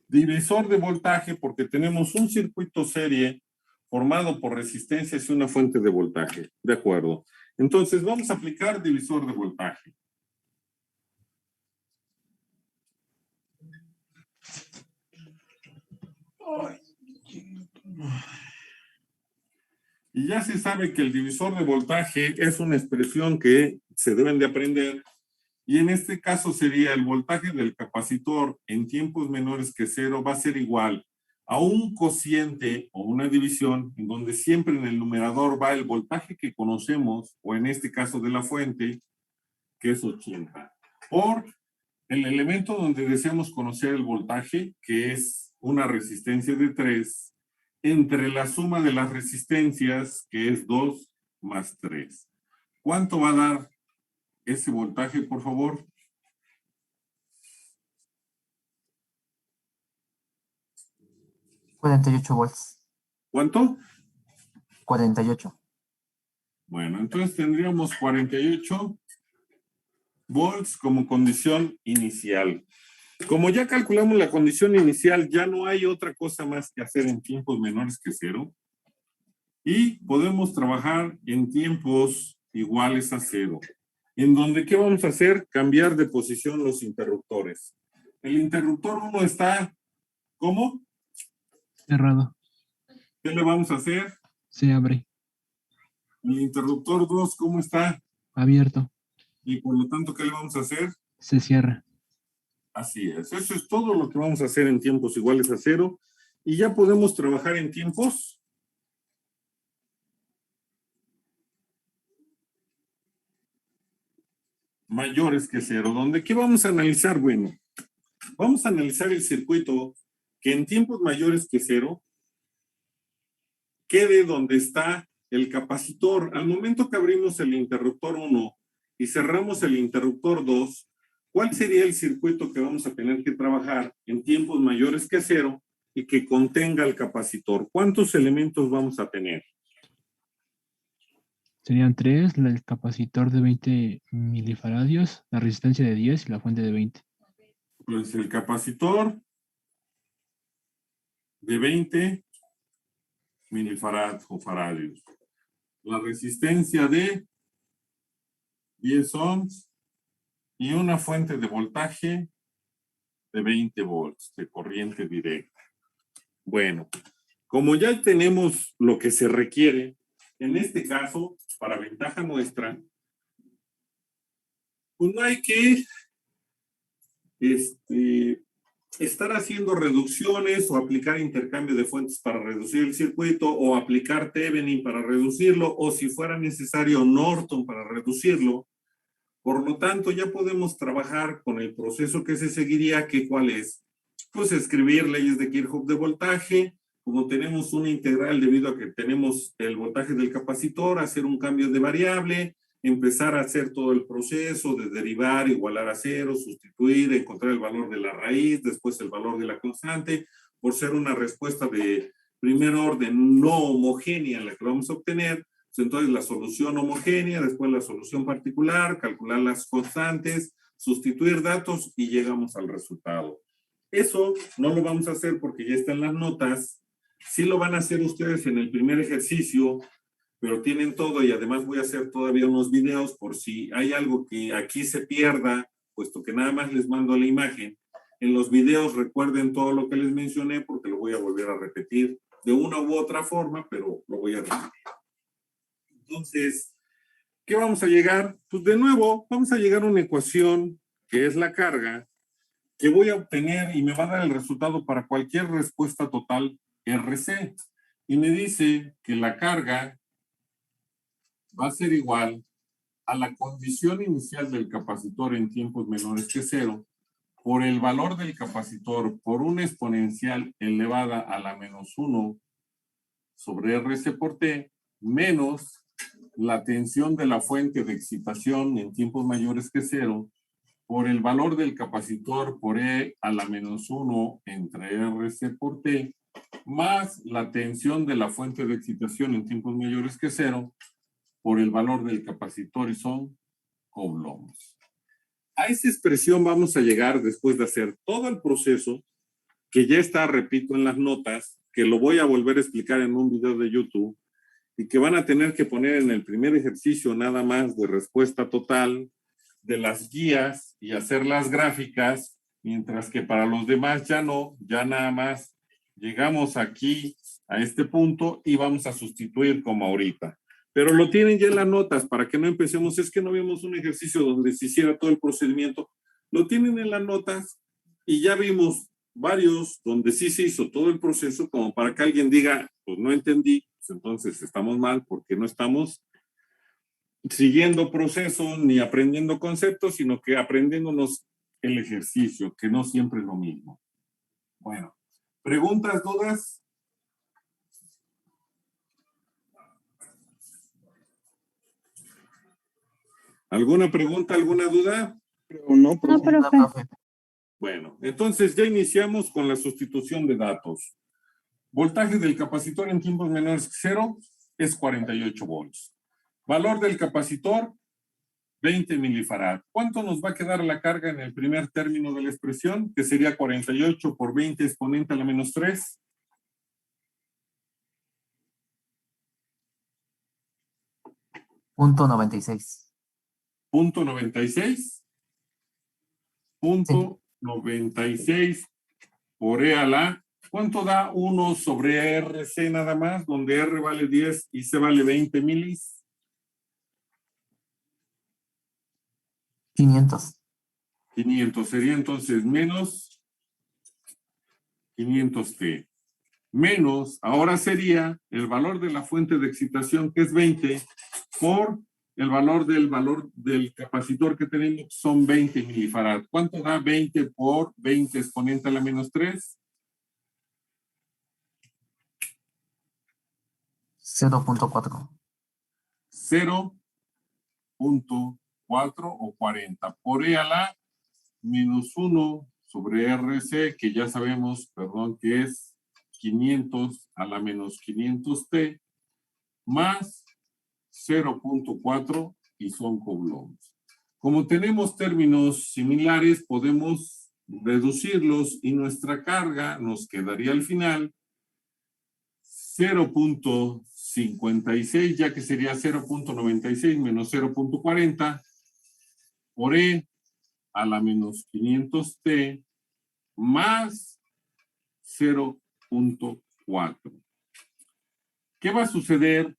Divisor de voltaje, porque tenemos un circuito serie formado por resistencias y una fuente de voltaje. De acuerdo. Entonces vamos a aplicar divisor de voltaje. Y ya se sabe que el divisor de voltaje es una expresión que se deben de aprender, y en este caso sería el voltaje del capacitor en tiempos menores que cero va a ser igual a un cociente o una división en donde siempre en el numerador va el voltaje que conocemos, o en este caso de la fuente, que es 80, por el elemento donde deseamos conocer el voltaje, que es una resistencia de 3, entre la suma de las resistencias, que es 2 más 3. ¿Cuánto va a dar ese voltaje, por favor? $48. ¿Cuánto? 48. Bueno, entonces tendríamos 48 volts como condición inicial. Como ya calculamos la condición inicial, ya no hay otra cosa más que hacer en tiempos menores que cero. Y podemos trabajar en tiempos iguales a cero. En donde, ¿qué vamos a hacer? Cambiar de posición los interruptores. El interruptor 1 está, ¿cómo? Cerrado. ¿Qué le vamos a hacer? Se abre. El interruptor 2, ¿cómo está? Abierto. Y por lo tanto, ¿qué le vamos a hacer? Se cierra. Así es. Eso es todo lo que vamos a hacer en tiempos iguales a cero. Y ya podemos trabajar en tiempos mayores que cero. ¿Dónde? ¿Qué vamos a analizar? Bueno, vamos a analizar el circuito que en tiempos mayores que cero quede donde está el capacitor. Al momento que abrimos el interruptor 1, y cerramos el interruptor 2, ¿cuál sería el circuito que vamos a tener que trabajar en tiempos mayores que 0 y que contenga el capacitor? ¿Cuántos elementos vamos a tener? Serían 3, el capacitor de 20 milifaradios, la resistencia de 10 y la fuente de 20. Pues el capacitor de 20 milifarads o faradios. La resistencia de 10 ohms y una fuente de voltaje de 20 volts de corriente directa. Bueno, como ya tenemos lo que se requiere, en este caso, para ventaja nuestra, pues no hay que estar haciendo reducciones o aplicar intercambio de fuentes para reducir el circuito o aplicar Thevenin para reducirlo o si fuera necesario Norton para reducirlo. Por lo tanto, ya podemos trabajar con el proceso que se seguiría, que ¿cuál es? Pues escribir leyes de Kirchhoff de voltaje, como tenemos una integral debido a que tenemos el voltaje del capacitor, hacer un cambio de variable, empezar a hacer todo el proceso de derivar, igualar a 0, sustituir, encontrar el valor de la raíz, después el valor de la constante, por ser una respuesta de primer orden no homogénea la que vamos a obtener. Entonces la solución homogénea, después la solución particular, calcular las constantes, sustituir datos y llegamos al resultado. Eso no lo vamos a hacer porque ya está en las notas. Sí lo van a hacer ustedes en el primer ejercicio, pero tienen todo y además voy a hacer todavía unos videos por si hay algo que aquí se pierda, puesto que nada más les mando la imagen. En los videos recuerden todo lo que les mencioné porque lo voy a volver a repetir de una u otra forma, pero lo voy a repetir. Entonces, ¿qué vamos a llegar? Pues de nuevo, vamos a llegar a una ecuación que es la carga, que voy a obtener y me va a dar el resultado para cualquier respuesta total RC. Y me dice que la carga va a ser igual a la condición inicial del capacitor en tiempos menores que 0 por el valor del capacitor por una exponencial elevada a la -1 sobre RC por T menos la tensión de la fuente de excitación en tiempos mayores que 0 por el valor del capacitor por E a la -1 entre RC por T más la tensión de la fuente de excitación en tiempos mayores que 0 por el valor del capacitor y son coulombs. A esa expresión vamos a llegar después de hacer todo el proceso que ya está, repito, en las notas, que lo voy a volver a explicar en un video de YouTube y que van a tener que poner en el primer ejercicio nada más de respuesta total de las guías y hacer las gráficas, mientras que para los demás ya no, ya nada más llegamos aquí a este punto y vamos a sustituir como ahorita. Pero lo tienen ya en las notas para que no empecemos, es que no vimos un ejercicio donde se hiciera todo el procedimiento, lo tienen en las notas y ya vimos varios donde sí se hizo todo el proceso como para que alguien diga, pues no entendí, pues entonces estamos mal porque no estamos siguiendo procesos ni aprendiendo conceptos, sino que aprendiéndonos el ejercicio, que no siempre es lo mismo. Bueno, ¿preguntas, dudas? ¿Alguna pregunta, alguna duda? No, profe. Bueno, entonces ya iniciamos con la sustitución de datos. Voltaje del capacitor en tiempos menores que 0 es 48 volts. Valor del capacitor, 20 milifarad. ¿Cuánto nos va a quedar la carga en el primer término de la expresión? Que sería 48 por 20 exponente a la -3. Punto 96. Punto 96. Punto 96 por E a la. ¿Cuánto da 1 sobre RC nada más? Donde R vale 10 y C vale 20 milis. 500. 500 sería entonces menos 500T. Menos, ahora sería el valor de la fuente de excitación, que es 20, por el valor del capacitor que tenemos, son 20 milifarad. ¿Cuánto da 20 por 20 exponente a la -3? 0.4. 0.4. 4 o 40. Por E a la menos 1 sobre RC, que ya sabemos, perdón, que es 500 a la menos 500T, más 0.4 y son coulombs. Como tenemos términos similares, podemos reducirlos y nuestra carga nos quedaría al final 0.56, ya que sería 0.96 menos 0.40 por E a la menos 500T más 0.4. ¿Qué va a suceder?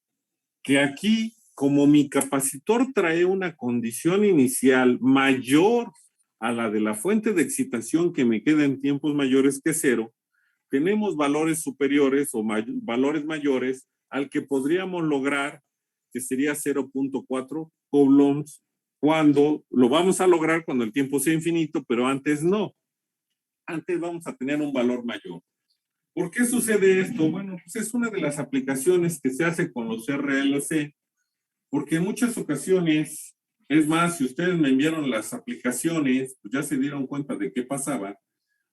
Que aquí, como mi capacitor trae una condición inicial mayor a la de la fuente de excitación que me queda en tiempos mayores que 0, tenemos valores superiores o valores mayores al que podríamos lograr, que sería 0.4 coulombs, cuando lo vamos a lograr cuando el tiempo sea infinito, pero antes no. Antes vamos a tener un valor mayor. ¿Por qué sucede esto? Bueno, pues es una de las aplicaciones que se hace con los RLC, porque en muchas ocasiones, es más, si ustedes me enviaron las aplicaciones, pues ya se dieron cuenta de qué pasaba.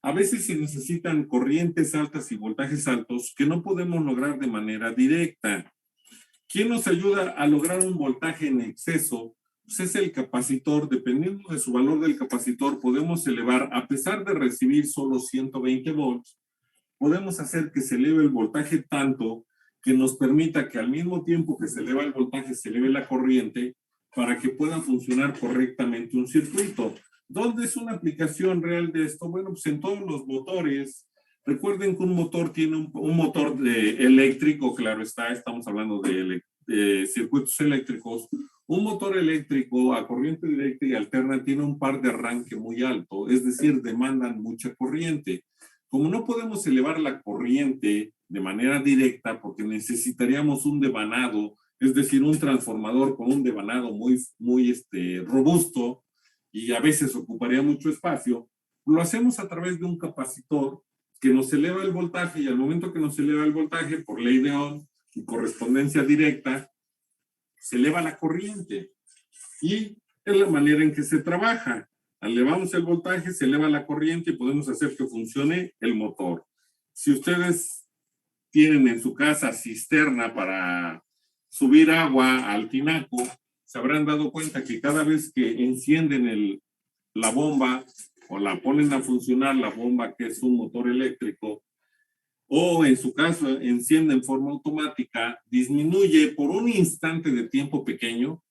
A veces se necesitan corrientes altas y voltajes altos que no podemos lograr de manera directa. ¿Quién nos ayuda a lograr un voltaje en exceso? Pues es el capacitor. Dependiendo de su valor del capacitor, podemos elevar, a pesar de recibir solo 120 volts, podemos hacer que se eleve el voltaje tanto que nos permita que al mismo tiempo que se eleva el voltaje, se eleve la corriente para que pueda funcionar correctamente un circuito. ¿Dónde es una aplicación real de esto? Bueno, pues en todos los motores. Recuerden que un motor tiene un motor eléctrico, claro está, estamos hablando de circuitos eléctricos. Un motor eléctrico a corriente directa y alterna tiene un par de arranque muy alto, es decir, demandan mucha corriente. Como no podemos elevar la corriente de manera directa porque necesitaríamos un devanado, es decir, un transformador con un devanado muy robusto y a veces ocuparía mucho espacio, lo hacemos a través de un capacitor que nos eleva el voltaje y al momento que nos eleva el voltaje por ley de Ohm y correspondencia directa, se eleva la corriente y es la manera en que se trabaja. Elevamos el voltaje, se eleva la corriente y podemos hacer que funcione el motor. Si ustedes tienen en su casa cisterna para subir agua al tinaco, se habrán dado cuenta que cada vez que encienden la bomba o la ponen a funcionar la bomba, que es un motor eléctrico, o en su caso enciende en forma automática, disminuye por un instante de tiempo pequeño.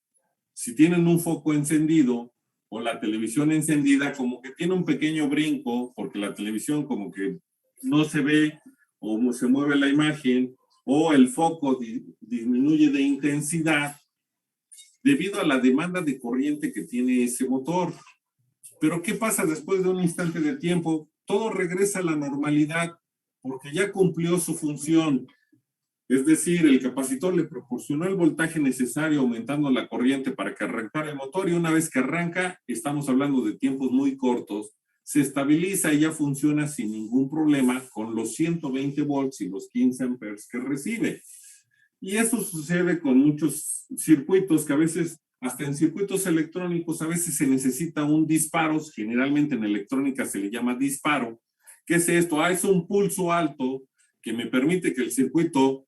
Si tienen un foco encendido o la televisión encendida, como que tiene un pequeño brinco, porque la televisión como que no se ve o se mueve la imagen, o el foco disminuye de intensidad debido a la demanda de corriente que tiene ese motor. Pero ¿qué pasa después de un instante de tiempo? Todo regresa a la normalidad porque ya cumplió su función. Es decir, el capacitor le proporcionó el voltaje necesario aumentando la corriente para que arrancara el motor y una vez que arranca, estamos hablando de tiempos muy cortos, se estabiliza y ya funciona sin ningún problema con los 120 volts y los 15 amperes que recibe. Y eso sucede con muchos circuitos que a veces, hasta en circuitos electrónicos, a veces se necesita un disparo, generalmente en electrónica se le llama disparo. ¿Qué es esto? Es un pulso alto que me permite que el circuito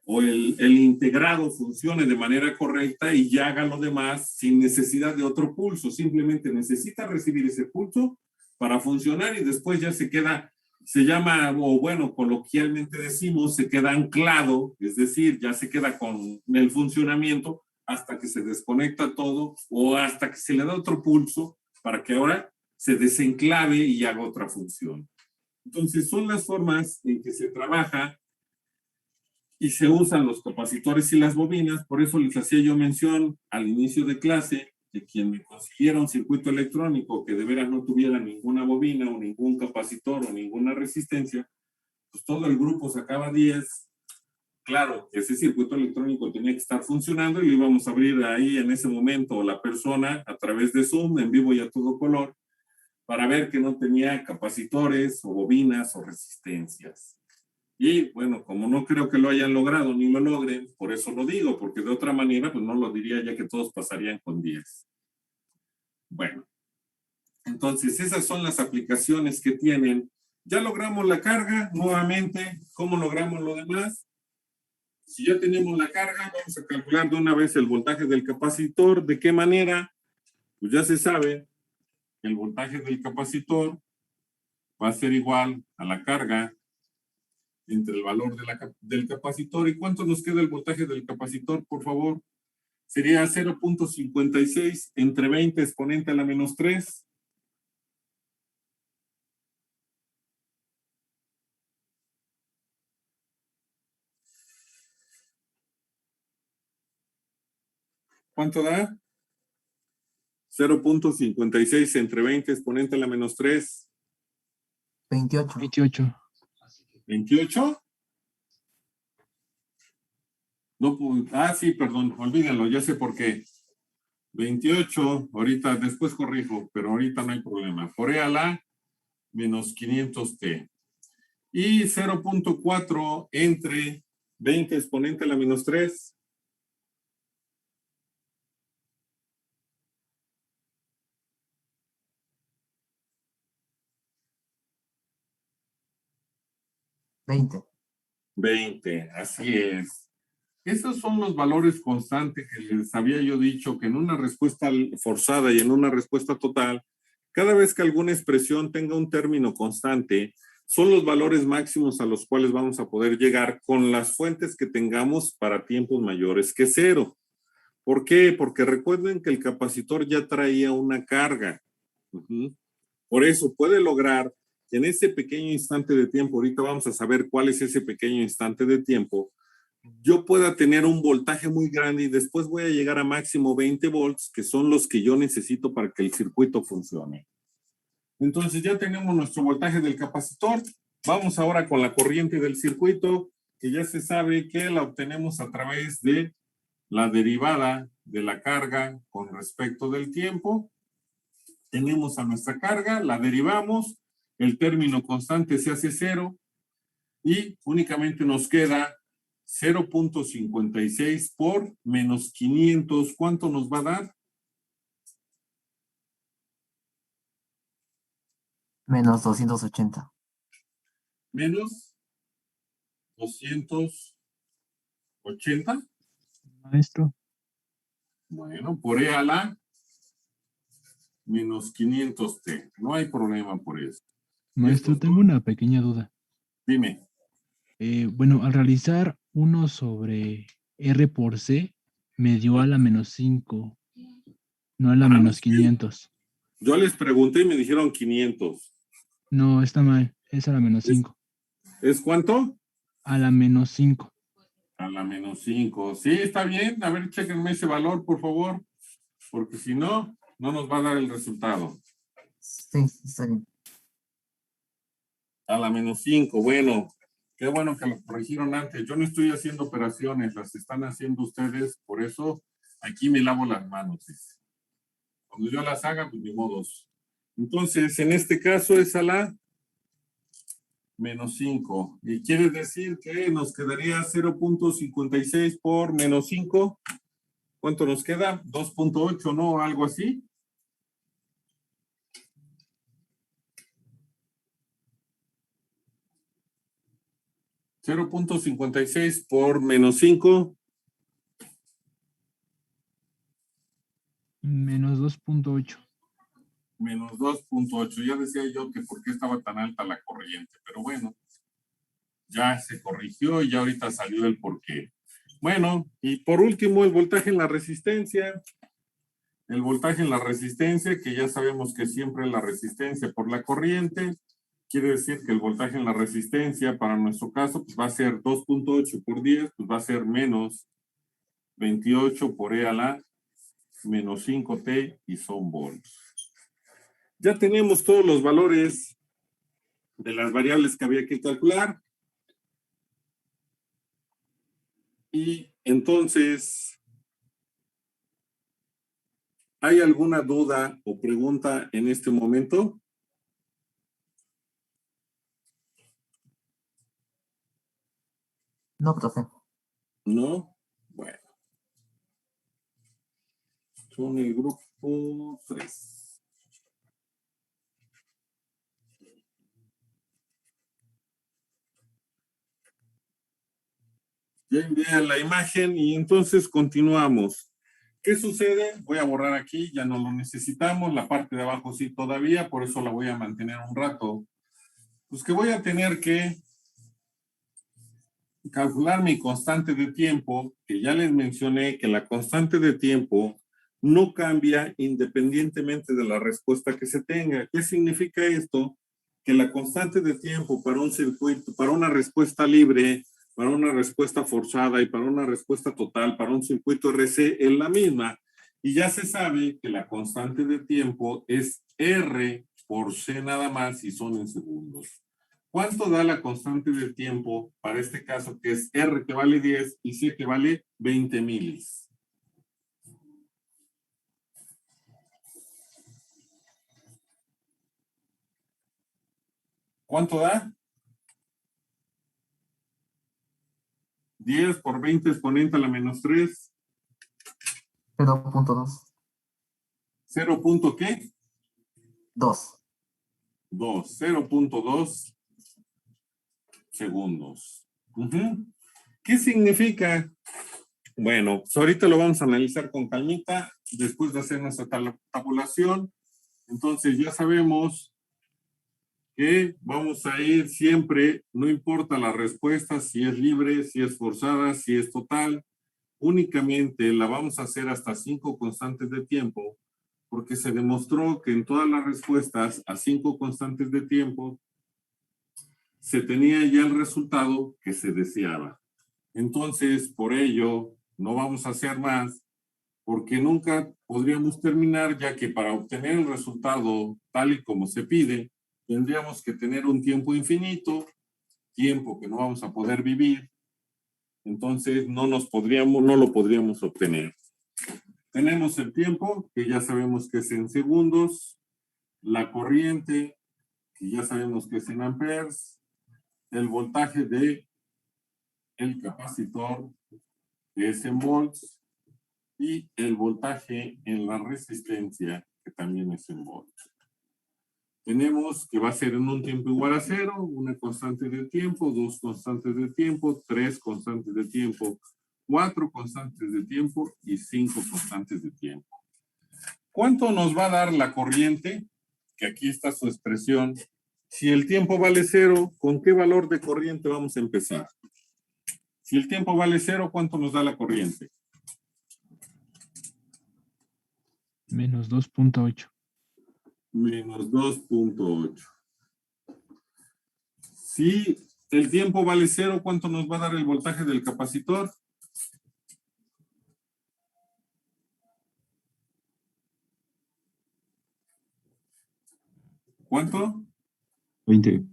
o el integrado funcione de manera correcta y ya haga lo demás sin necesidad de otro pulso. Simplemente necesita recibir ese pulso para funcionar y después ya se queda, se llama, o bueno, coloquialmente decimos, se queda anclado, es decir, ya se queda con el funcionamiento hasta que se desconecta todo o hasta que se le da otro pulso para que ahora se desenclave y haga otra función. Entonces, son las formas en que se trabaja y se usan los capacitores y las bobinas. Por eso les hacía yo mención al inicio de clase de quien me consiguiera un circuito electrónico que de veras no tuviera ninguna bobina o ningún capacitor o ninguna resistencia, pues todo el grupo sacaba 10. Claro, ese circuito electrónico tenía que estar funcionando y lo íbamos a abrir ahí en ese momento la persona a través de Zoom, en vivo y a todo color, para ver que no tenía capacitores o bobinas o resistencias. Y bueno, como no creo que lo hayan logrado ni lo logren, por eso lo digo, porque de otra manera pues no lo diría ya que todos pasarían con 10. Bueno, entonces esas son las aplicaciones que tienen. Ya logramos la carga, nuevamente, ¿cómo logramos lo demás? Si ya tenemos la carga, vamos a calcular de una vez el voltaje del capacitor. ¿De qué manera? Pues ya se sabe, el voltaje del capacitor va a ser igual a la carga entre el valor del capacitor. ¿Y cuánto nos queda el voltaje del capacitor, por favor? Sería 0.56 entre 20 exponente a la menos 3. ¿Cuánto da? 0.56 entre 20 exponente a la menos 3. 28. 28. ¿28? No, sí, perdón, olvídenlo, ya sé por qué. 28, ahorita, después corrijo, pero ahorita no hay problema. Por E a la menos 500t. Y 0.4 entre 20 exponente a la menos 3. $20. 20, así es. Esos son los valores constantes que les había yo dicho que en una respuesta forzada y en una respuesta total, cada vez que alguna expresión tenga un término constante, son los valores máximos a los cuales vamos a poder llegar con las fuentes que tengamos para tiempos mayores que 0. ¿Por qué? Porque recuerden que el capacitor ya traía una carga. Por eso puede lograr que en ese pequeño instante de tiempo, ahorita vamos a saber cuál es ese pequeño instante de tiempo, yo pueda tener un voltaje muy grande y después voy a llegar a máximo 20 volts, que son los que yo necesito para que el circuito funcione. Entonces ya tenemos nuestro voltaje del capacitor. Vamos ahora con la corriente del circuito, que ya se sabe que la obtenemos a través de la derivada de la carga con respecto del tiempo. Tenemos a nuestra carga, la derivamos, el término constante se hace 0 y únicamente nos queda 0.56 por menos 500. ¿Cuánto nos va a dar? Menos 280. Menos 280. Maestro. Bueno, por E a la menos 500t. No hay problema por eso. Maestro, tengo una pequeña duda. Dime. Bueno, al realizar 1 sobre R por C, me dio a la menos 5, no a la menos 500. Yo les pregunté y me dijeron 500. No, está mal, es a la menos 5. ¿Es cuánto? A la menos 5. A la menos 5. Sí, está bien. A ver, chéquenme ese valor, por favor. Porque si no, no nos va a dar el resultado. Sí, está bien. A la menos 5. Bueno, qué bueno que lo corrigieron antes. Yo no estoy haciendo operaciones, las están haciendo ustedes. Por eso, aquí me lavo las manos. Cuando yo las haga, pues ni modos. Entonces, en este caso es a la menos 5. Y quiere decir que nos quedaría 0.56 por menos 5. ¿Cuánto nos queda? 2.8, ¿no? Algo así. $0.56 por menos 5. Menos 2.8. Menos 2.8. Ya decía yo que por qué estaba tan alta la corriente, pero bueno, ya se corrigió y ya ahorita salió el porqué. Bueno, y por último, el voltaje en la resistencia. El voltaje en la resistencia, que ya sabemos que siempre es la resistencia por la corriente, quiere decir que el voltaje en la resistencia, para nuestro caso, pues va a ser 2.8 por 10, pues va a ser menos 28 por E a la menos 5t y son volts. Ya tenemos todos los valores de las variables que había que calcular. Y entonces, ¿hay alguna duda o pregunta en este momento? No, profe. ¿No? Bueno. Son el grupo 3. Ya envié la imagen y entonces continuamos. ¿Qué sucede? Voy a borrar aquí, ya no lo necesitamos. La parte de abajo sí todavía, por eso la voy a mantener un rato. Pues que voy a tener que calcular mi constante de tiempo, que ya les mencioné que la constante de tiempo no cambia independientemente de la respuesta que se tenga. ¿Qué significa esto? Que la constante de tiempo para un circuito, para una respuesta libre, para una respuesta forzada y para una respuesta total, para un circuito RC es la misma. Y ya se sabe que la constante de tiempo es R por C nada más y son en segundos. ¿Cuánto da la constante de tiempo para este caso que es R que vale 10 y C que vale 20 milis? ¿Cuánto da? 10 por 20 exponente a la menos 3. 0.2. 0. Punto ¿qué? 2. 2. 0.2 segundos. ¿Qué significa? Bueno, pues ahorita lo vamos a analizar con calmita después de hacer nuestra tabulación. Entonces ya sabemos que vamos a ir siempre, no importa la respuesta, si es libre, si es forzada, si es total, únicamente la vamos a hacer hasta 5 constantes de tiempo, porque se demostró que en todas las respuestas a 5 constantes de tiempo se tenía ya el resultado que se deseaba. Entonces, por ello, no vamos a hacer más, porque nunca podríamos terminar, ya que para obtener el resultado tal y como se pide, tendríamos que tener un tiempo infinito, tiempo que no vamos a poder vivir, entonces no lo podríamos obtener. Tenemos el tiempo, que ya sabemos que es en segundos, la corriente, que ya sabemos que es en amperes, el voltaje de el capacitor, que es en volts, y el voltaje en la resistencia, que también es en volts. Tenemos que va a ser en un tiempo igual a 0, una constante de tiempo, 2 constantes de tiempo, 3 constantes de tiempo, 4 constantes de tiempo y 5 constantes de tiempo. ¿Cuánto nos va a dar la corriente? Que aquí está su expresión. Si el tiempo vale 0, ¿con qué valor de corriente vamos a empezar? Si el tiempo vale 0, ¿cuánto nos da la corriente? Menos 2.8. Menos 2.8. Si el tiempo vale 0, ¿cuánto nos va a dar el voltaje del capacitor? ¿Cuánto? 20.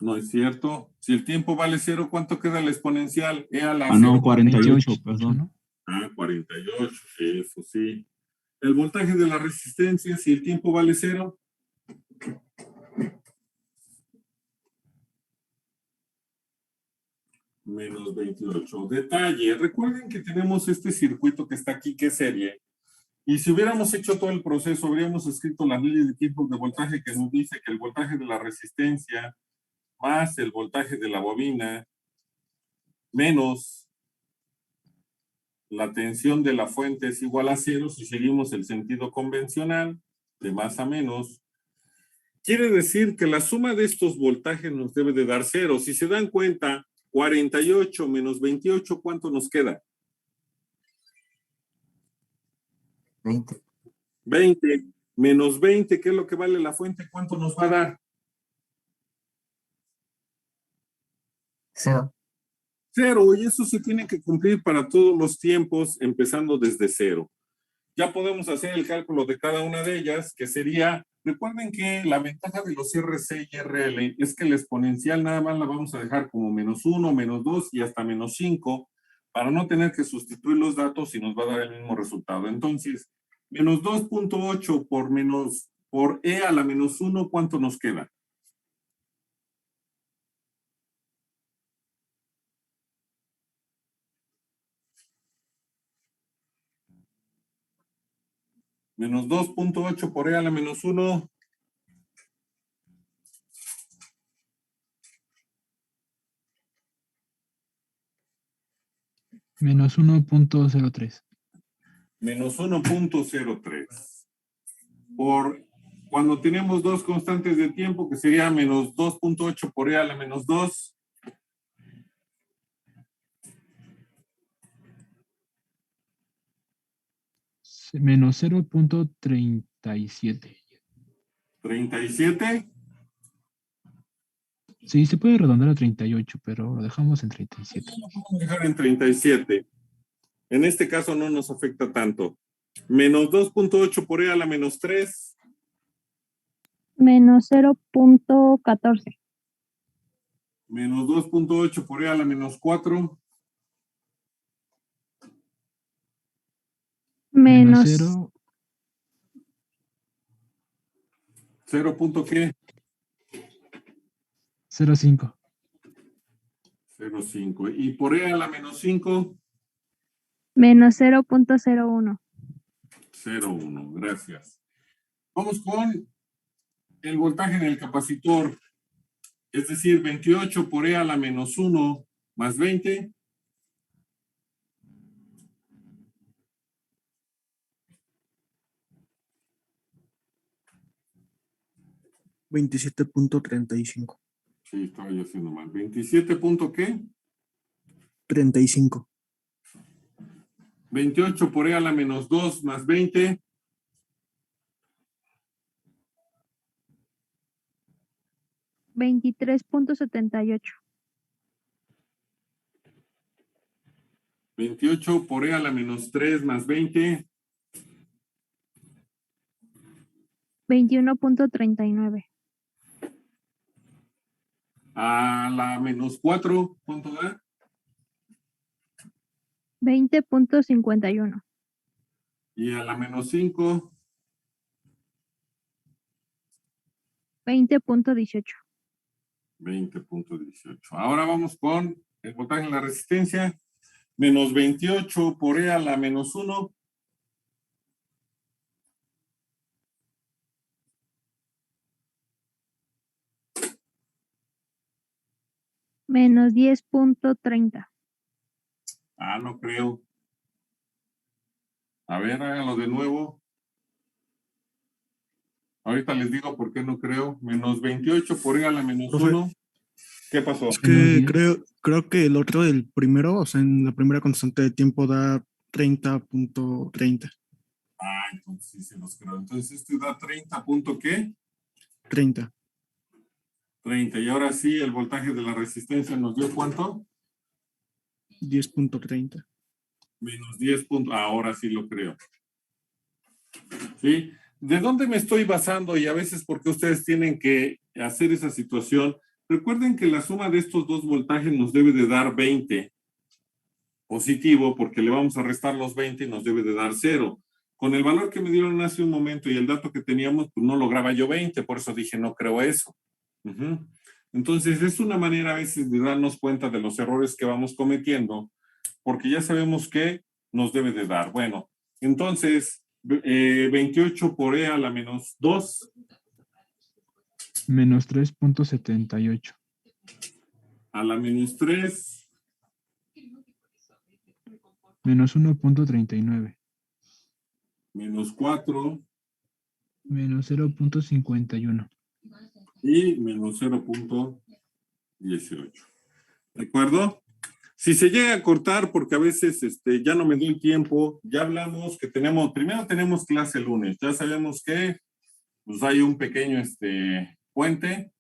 No es cierto. Si el tiempo vale 0, ¿cuánto queda la exponencial? E a la Ah, no, 0. 48, perdón. ¿no? Ah, 48, eso sí. El voltaje de la resistencia, si el tiempo vale 0. Menos 28. Detalle, recuerden que tenemos este circuito que está aquí, que es serie. Y si hubiéramos hecho todo el proceso, habríamos escrito las leyes de tiempos de voltaje que nos dice que el voltaje de la resistencia más el voltaje de la bobina menos la tensión de la fuente es igual a 0 si seguimos el sentido convencional de más a menos. Quiere decir que la suma de estos voltajes nos debe de dar 0. Si se dan cuenta, 48 menos 28, ¿cuánto nos queda? 20. 20 menos 20, ¿qué es lo que vale la fuente? ¿Cuánto nos va a dar? 0. 0, y eso se tiene que cumplir para todos los tiempos, empezando desde 0. Ya podemos hacer el cálculo de cada una de ellas, que sería, recuerden que la ventaja de los RC y RL es que la exponencial nada más la vamos a dejar como menos 1, menos 2 y hasta menos 5, para no tener que sustituir los datos y nos va a dar el mismo resultado. Entonces, menos 2.8 por E a la menos 1, ¿cuánto nos queda? Menos 2.8 por E a la menos 1. Menos 1.03. Menos 1.03. Por cuando tenemos dos constantes de tiempo, que sería menos 2.8 por e a la menos 2. Menos 0.37. 37. Sí, se puede redondar a 38, pero lo dejamos en 37. Lo podemos dejar en 37. En este caso no nos afecta tanto. Menos 2.8 por e a la menos 3. Menos 0.14. Menos 2.8 por e a la menos 4. Menos Menos 0. 0. ¿Qué? 0.5. 0.5. Y por e a la menos 5. menos 0.01. 0.1. Gracias. Vamos con el voltaje en el capacitor. Es decir, 28 por e a la menos 1 más 20. 27.35. Sí, estaba yo haciendo mal. 27 punto ¿qué? 35. 28 por e a la menos 2 más 20. 23.78. 28 por e a la menos 3 más 20. 21.39. A la menos 4, ¿cuánto da? 20.51. Y a la menos 5, 20.18. 20.18. Ahora vamos con el voltaje en la resistencia. Menos 28 por e a la menos 1. Menos 10.30. Ah, no creo. A ver, háganlo de nuevo. Ahorita les digo por qué no creo. Menos 28 por e a la menos Profe, 1. ¿Qué pasó? es Menos que 10. creo que el otro, el primero, o sea, en la primera constante de tiempo da 30.30. Ah, entonces sí se los creo. Entonces este da 30 punto ¿qué? 30. 30. Y ahora sí, el voltaje de la resistencia nos dio ¿cuánto? 10.30. Menos 10 puntos. Ahora sí lo creo. ¿Sí? ¿De dónde me estoy basando? Y a veces porque ustedes tienen que hacer esa situación. Recuerden que la suma de estos dos voltajes nos debe de dar 20 positivo, porque le vamos a restar los 20 y nos debe de dar 0. Con el valor que me dieron hace un momento y el dato que teníamos, pues no lograba yo 20, por eso dije no creo eso. Entonces es una manera a veces de darnos cuenta de los errores que vamos cometiendo, porque ya sabemos que nos debe de dar. Bueno, entonces 28 por e a la menos 2. Menos 3.78. A la menos 3. Menos 1.39. Menos 4. Menos 0.51. Y menos 0.18. ¿De acuerdo? Si se llega a cortar, porque a veces ya no me doy tiempo, ya hablamos que primero tenemos clase el lunes, ya sabemos que pues hay un pequeño puente,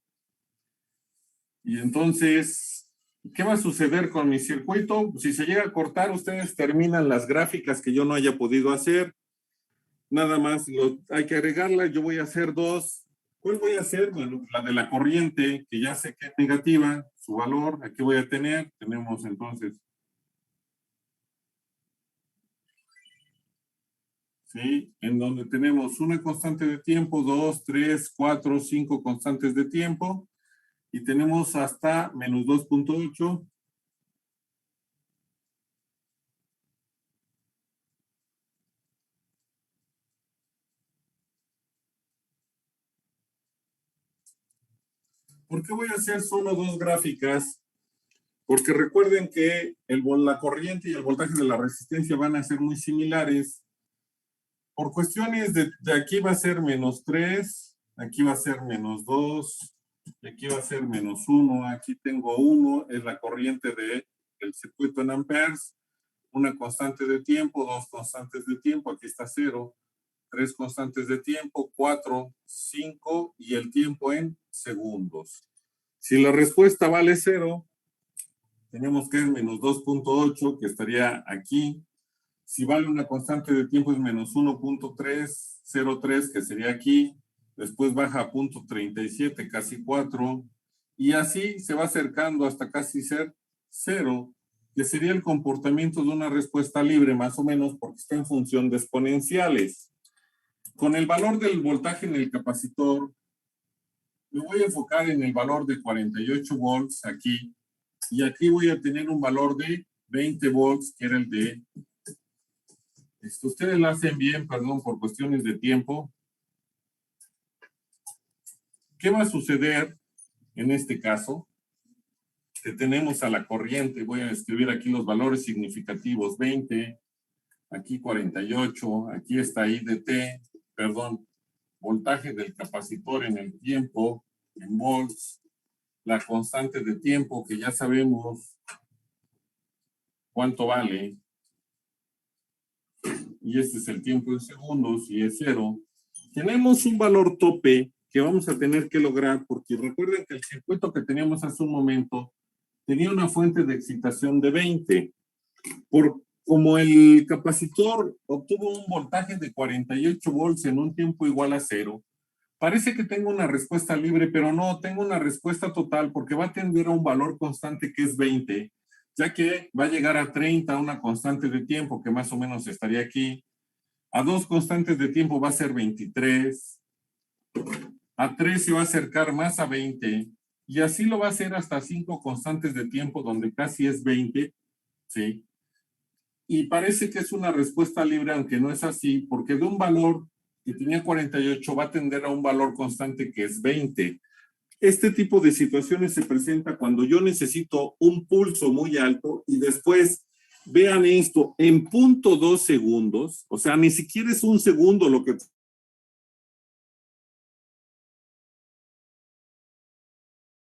y entonces, ¿qué va a suceder con mi circuito? Si se llega a cortar, ustedes terminan las gráficas que yo no haya podido hacer, nada más hay que agregarla, yo voy a hacer dos. ¿Cuál voy a hacer? Bueno, la de la corriente, que ya sé que es negativa, su valor, aquí voy a tener, tenemos entonces, ¿sí? En donde tenemos una constante de tiempo, 2, 3, 4, 5 constantes de tiempo, y tenemos hasta menos 2.8. ¿Por qué voy a hacer solo dos gráficas? Porque recuerden que la corriente y el voltaje de la resistencia van a ser muy similares. Por cuestiones de aquí va a ser -3, aquí va a ser -2, y aquí va a ser -1, aquí tengo 1, es la corriente del circuito en amperes, una constante de tiempo, 2 constantes de tiempo, aquí está 0, 3 constantes de tiempo, 4, 5 y el tiempo en segundos. Si la respuesta vale 0, tenemos que es -2.8, que estaría aquí. Si vale una constante de tiempo es -1.303, que sería aquí. Después baja a 0.37, casi 4. Y así se va acercando hasta casi ser 0, que sería el comportamiento de una respuesta libre, más o menos, porque está en función de exponenciales. Con el valor del voltaje en el capacitor, me voy a enfocar en el valor de 48 volts aquí. Y aquí voy a tener un valor de 20 volts, que era el de... ustedes lo hacen bien, perdón, por cuestiones de tiempo. ¿Qué va a suceder en este caso? Que tenemos a la corriente, voy a escribir aquí los valores significativos, 20, aquí 48, aquí está IDT, perdón, voltaje del capacitor en el tiempo, en volts, la constante de tiempo, que ya sabemos cuánto vale, y este es el tiempo en segundos, y es 0. Tenemos un valor tope que vamos a tener que lograr, porque recuerden que el circuito que teníamos hace un momento tenía una fuente de excitación de 20. Como el capacitor obtuvo un voltaje de 48 volts en un tiempo igual a 0, parece que tengo una respuesta libre, pero no, tengo una respuesta total porque va a tender a un valor constante que es 20, ya que va a llegar a 30, una constante de tiempo que más o menos estaría aquí. A 2 constantes de tiempo va a ser 23. A 3 se va a acercar más a 20. Y así lo va a hacer hasta 5 constantes de tiempo, donde casi es 20. ¿Sí? Y parece que es una respuesta libre, aunque no es así, porque de un valor que tenía 48 va a tender a un valor constante que es 20. Este tipo de situaciones se presenta cuando yo necesito un pulso muy alto y después, vean esto, en 0.2 segundos, o sea, ni siquiera es un segundo lo que